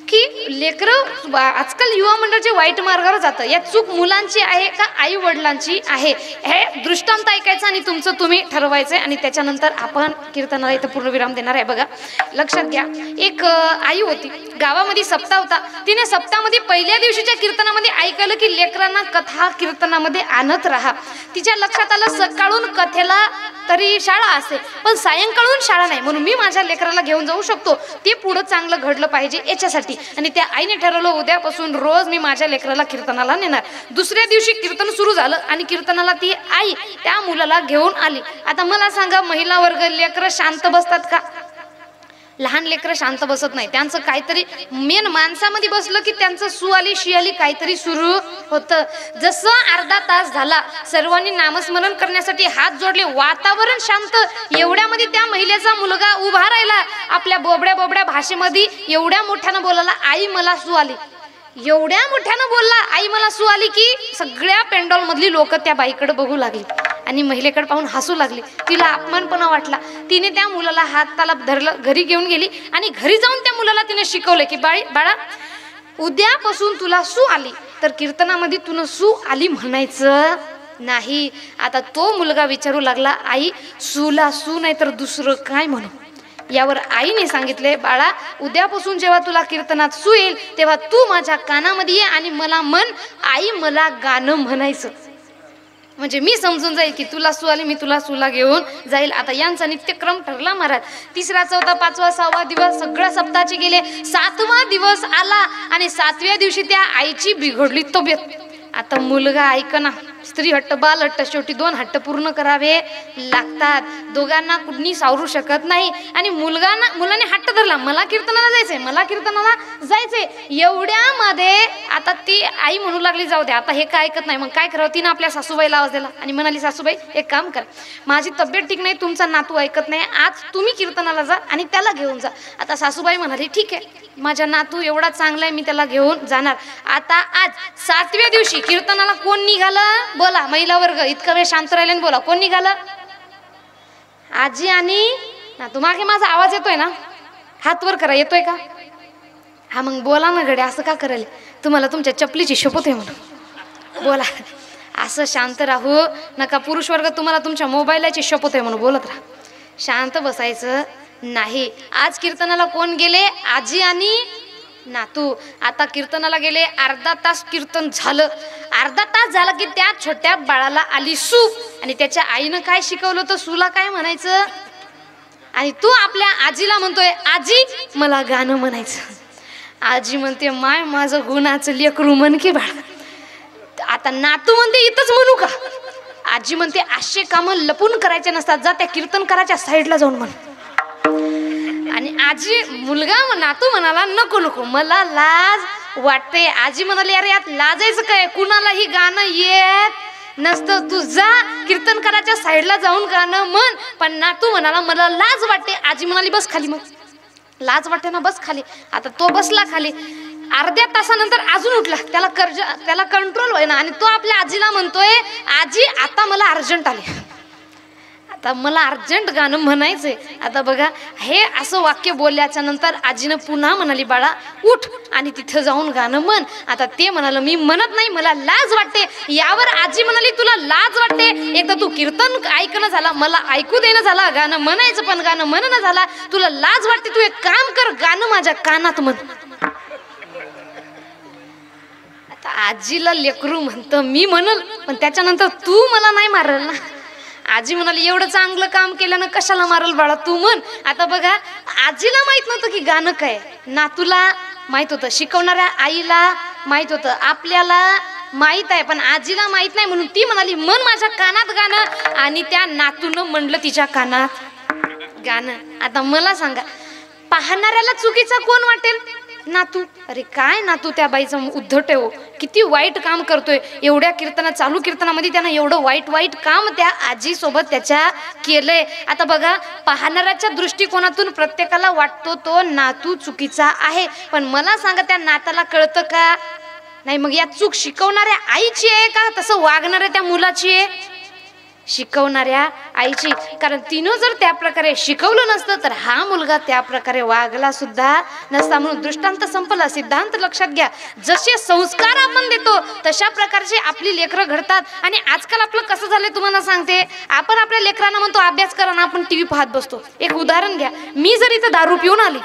की लेकरं आजकाल युवा मंडळाचे वाईट मार्गावर जातं. या चूक मुलांची आहे का आई वडिलांची आहे हे दृष्टांत ऐकायचं आणि तुमचं तुम्ही ठरवायचं आणि त्याच्यानंतर आपण कीर्तनाला इथं पूर्णविराम देणार आहे. बघा लक्षात घ्या एक आई होती गावामध्ये सप्ताह होता. तिने सप्ताहामध्ये पहिल्या दिवशीच्या कीर्तनामध्ये ऐकलं की लेकरांना कथा कीर्तनामध्ये आणत राहा. तिच्या लक्षात आलं सकाळून कथेला तरी शाळा असते पण सायंकाळून शाळा नाही म्हणून मी माझ्या लेकराला घेऊन जाऊ शकतो ते पुढं चांगलं घडलं पाहिजे याच्यासाठी. आणि त्या आईने ठरवलं उद्यापासून रोज मी माझ्या लेकराला कीर्तनाला नेणार. दुसऱ्या दिवशी कीर्तन सुरू झालं आणि कीर्तनाला ती आई त्या मुलाला घेऊन आली. आता मला सांगा महिला वर्ग लेकरं शांत बसतात का? लहान लेकरं शांत बसत नाही. त्यांचं काहीतरी मेन माणसामध्ये बसलं की त्यांचं सु आली शी आली काहीतरी सुरू होतं. जसं अर्धा तास झाला सर्वांनी नामस्मरण करण्यासाठी हात जोडले वातावरण शांत. एवढ्यामध्ये त्या महिलेचा मुलगा उभा राहिला आपल्या बोबड्या बोबड्या भाषेमध्ये एवढ्या मोठ्यानं बोलायला आई मला सु आली. एवढ्या मोठ्यानं बोलला आई मला सु आली की सगळ्या पेंडॉल मधली लोक त्या बाईकडे बघू लागली आणि महिलेकडे पाहून हसू लागली. तिला अपमानपणा वाटला. तिने त्या मुलाला हाताला धरलं घरी घेऊन गेली आणि घरी जाऊन त्या मुलाला तिने शिकवलं की बाळा उद्यापासून तुला सु आली तर कीर्तनामध्ये तुला सु आली म्हणायचं नाही. आता तो मुलगा विचारू लागला आई सूला सु नाही तर दुसरं काय म्हणू. यावर आईने सांगितले बाळा उद्यापासून जेव्हा तुला कीर्तनात सु येईल तेव्हा तू माझ्या कानामध्ये ये आणि मला म्हण आई मला गाणं म्हणायचं. म्हणजे मी समजून जाईल की तुला सू आली, मी तुला सूला घेऊन जाईल. आता यांचा नित्यक्रम ठरला महाराज. 3रा 4था 5वा 6वा दिवस सगळ्या सप्ताहाचे गेले. 7वा दिवस आला आणि 7व्या दिवशी त्या आईची बिघडली तब्येत. आता मुलगा ऐकना, स्त्री हट्ट बाल हट्ट, शेवटी 2 हट्ट पूर्ण करावे लागतात. दोघांना कुणी सावरू शकत नाही. आणि मुलाने हट्ट धरला, मला कीर्तनाला जायचंय, मला कीर्तनाला जायचंय. एवढ्यामध्ये आता ती आई म्हणू लागली जाऊ दे, आता हे काय ऐकत नाही. मग काय करावं, तिनं आपल्या सासूबाईला आवाज दिला आणि म्हणाली, सासूबाई एक काम करा, माझी तब्येत ठीक नाही, तुमचा नातू ऐकत नाही, आज तुम्ही कीर्तनाला जा आणि त्याला घेऊन जा. आता सासूबाई म्हणाली ठीक आहे, माझा नातू एवढा चांगला आहे, मी त्याला घेऊन जाणार. आता आज 7व्या दिवशी कीर्तनाला कोण निघालं बोला, महिला वर्ग इतका वेळ शांत राहिले बोला, कोण निघालं? आजी आणि नातू. मागे माझा आवाज येतोय ना, हात वर करा, येतोय का? हा मग बोला ना गडे, असं का करायला? तुम्हाला तुमच्या चपलीची शपथ आहे म्हणून बोला. असं शांत राहू नका पुरुष वर्ग, तुम्हाला तुमच्या मोबाईलची शपथ आहे म्हणून बोलत राहा, शांत बसायचं नाही. आज कीर्तनाला कोण गेले? आजी आणि नातू. आता कीर्तनाला गेले, अर्धा तास कीर्तन झालं. अर्धा तास झाला की त्या छोट्या बाळाला आली सूप. आणि त्याच्या आईनं काय शिकवलं होतं, सूला काय म्हणायचं? आणि तू आपल्या आजीला म्हणतोय, आजी मला गाणं म्हणायचं. आजी म्हणते, माय माझं गुणाचं लेकरू म्हण की बाळ. आता नातू म्हणते, इथंच म्हणू का? आजी म्हणते, असे कामं लपून करायचे नसतात, जा त्या कीर्तन करायच्या साईडला जाऊन म्हण. आणि आजी नातू म्हणाला, नको नको मला लाज वाटते. आजी म्हणाली, अरे यात लाजायचं काय, कुणालाही गाणं येत नसतं, तू जा कीर्तन करायच्या साईडला जाऊन गाणं म्हण. पण नातू म्हणाला, मला लाज वाटते. आजी म्हणाली, बस खाली. मग लाज वाटते ना, बस खाली. आता तो बसला खाली. अर्ध्या तासानंतर अजून उठला, त्याला कंट्रोल होईना आणि तो आपल्या आजीला म्हणतोय, आजी आता मला अर्जंट आले, आता मला अर्जंट गाणं म्हणायचंय. आता बघा, हे असं वाक्य बोलल्याच्या नंतर आजीनं पुन्हा म्हणाली, बाळा उठ आणि तिथं जाऊन गाणं म्हण. आता ते म्हणालं, मी म्हणत नाही, मला लाज वाटते. यावर आजी म्हणाली, तुला लाज वाटते? एकदा तू कीर्तन ऐकणं झाला, मला ऐकू देणं झाला, गाणं म्हणायचं पण गाणं म्हणणं झाला, तुला लाज वाटते? तू एक काम कर, गाणं माझ्या कानात म्हण. आता आजीला लेकरू म्हणतं, मी म्हणल, पण त्याच्यानंतर तू मला नाही मारल ना. आजी म्हणाली, एवढं चांगलं काम केल्यानं कशाला मारल बाळा, तू म्हण. आता बघा, आजीला माहित नव्हतं की गाणं काय, नातूला माहित होतं, शिकवणाऱ्या आईला माहित होतं, आपल्याला माहित आहे, पण आजीला माहित नाही. म्हणून ती म्हणाली, मन माझ्या कानात गाणं. आणि त्या नातूनं म्हणलं तिच्या कानात गाणं. आता मला सांगा, पाहणाऱ्याला चुकीचा कोण वाटेल? नातू. अरे काय नातू त्या बाईचा उद्धट आहे हो, किती वाईट काम करतोय. एवढ्या चालू कीर्तनामध्ये त्यानं एवढं वाईट काम त्या आजी सोबत त्याच्या केलंय. आता बघा, पाहणाऱ्याच्या दृष्टिकोनातून प्रत्येकाला वाटतो तो नातू चुकीचा आहे, पण मला सांगा, त्या नाताला कळतं का? नाही. मग या चूक शिकवणाऱ्या आईची आहे का तसं वागणाऱ्या त्या मुलाची आहे? शिकवणाऱ्या आईची. कारण तिनं जर त्या प्रकारे शिकवलं नसतं तर हा मुलगा त्या प्रकारे वागला सुद्धा नसता. म्हणून दृष्टांत संपला. सिद्धांत लक्षात घ्या, जसे संस्कार आपण देतो तशा प्रकारचे आपली लेकरं घडतात. आणि आजकाल आपलं कसं झालंय तुम्हाला सांगते, आपण आपल्या लेकरांना म्हणतो अभ्यास करा ना, आपण टीव्ही पाहत बसतो. एक उदाहरण घ्या, मी जर इथं दारू पिऊन आली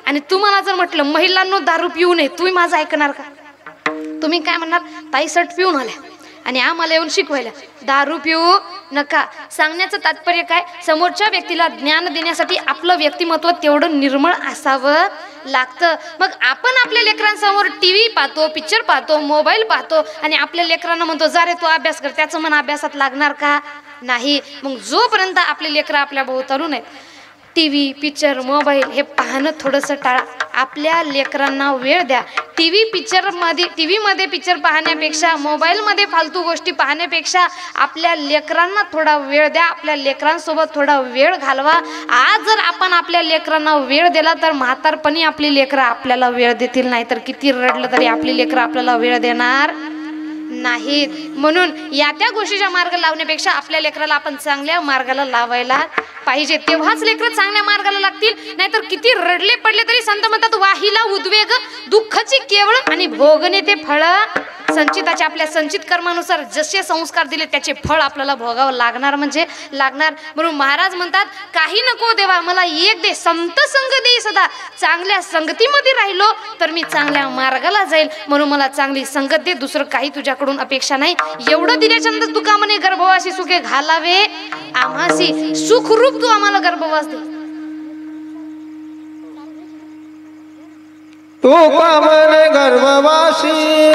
आणि तुम्हाला जर म्हटलं, महिलांनो दारू पिऊ नये, तुम्ही माझं ऐकणार का? तुम्ही काय म्हणणार, ताई सट पिऊन आल्या आणि आम्हाला येऊन शिकवायला दारू पिऊ नका. सांगण्याचं तात्पर्य काय, समोरच्या व्यक्तीला ज्ञान देण्यासाठी आपलं व्यक्तिमत्व तेवढं निर्मळ असावं लागतं. मग आपण आपल्या लेकरांसमोर टीव्ही पाहतो, पिक्चर पाहतो, मोबाईल पाहतो आणि आपल्या लेकरांना म्हणतो, जा रे तू अभ्यास कर, त्याचं मन अभ्यासात लागणार का? नाही. मग जोपर्यंत आपले लेकरं आपल्या भोवतालून आहेत, टीव्ही पिक्चर मोबाईल हे पाहणं थोडंसं टाळा. आपल्या लेकरांना वेळ द्या. टीव्हीमध्ये पिक्चर पाहण्यापेक्षा, मोबाईलमध्ये फालतू गोष्टी पाहण्यापेक्षा आपल्या लेकरांना थोडा वेळ द्या. आपल्या लेकरांसोबत थोडा वेळ घालवा. आज जर आपण आपल्या लेकरांना वेळ दिला तर म्हातारपणी आपली लेकरं आपल्याला वेळ देतील, नाही तर किती रडलं तरी आपली लेकरं आपल्याला वेळ देणार नाहीत. म्हणून या त्या गोष्टीच्या मार्ग लावण्यापेक्षा आपल्या लेकराला आपण चांगल्या मार्गाला लावायला पाहिजे, तेव्हाच लेकरं चांगल्या मार्गाला लागतील. नाहीतर किती रडले पडले तरी संत म्हणतात, वाहिला उद्वेग दुःखाची केवळ आणि भोगणे ते फळ संचिताच्या आपल्या संचित कर्मानुसार जसे संस्कार दिले त्याचे फळ आपल्याला भोगावं लागणार म्हणजे लागणार. म्हणून महाराज म्हणतात काही नको देवा, मला एक दे, संत संग दे सदा. चांगल्या संगतीमध्ये राहिलो तर मी चांगल्या मार्गाला जाईल. म्हणून मला चांगली संगत दे, दुसरं काही तुझ्याकडून अपेक्षा नाही. एवढं दिल्याच्या नंतर तुका म्हणे गर्भवासी सुखे घालावे आम्हासी. सुखरूप तू आम्हाला गर्भवास दे. तू का म्हणे गर्भवासी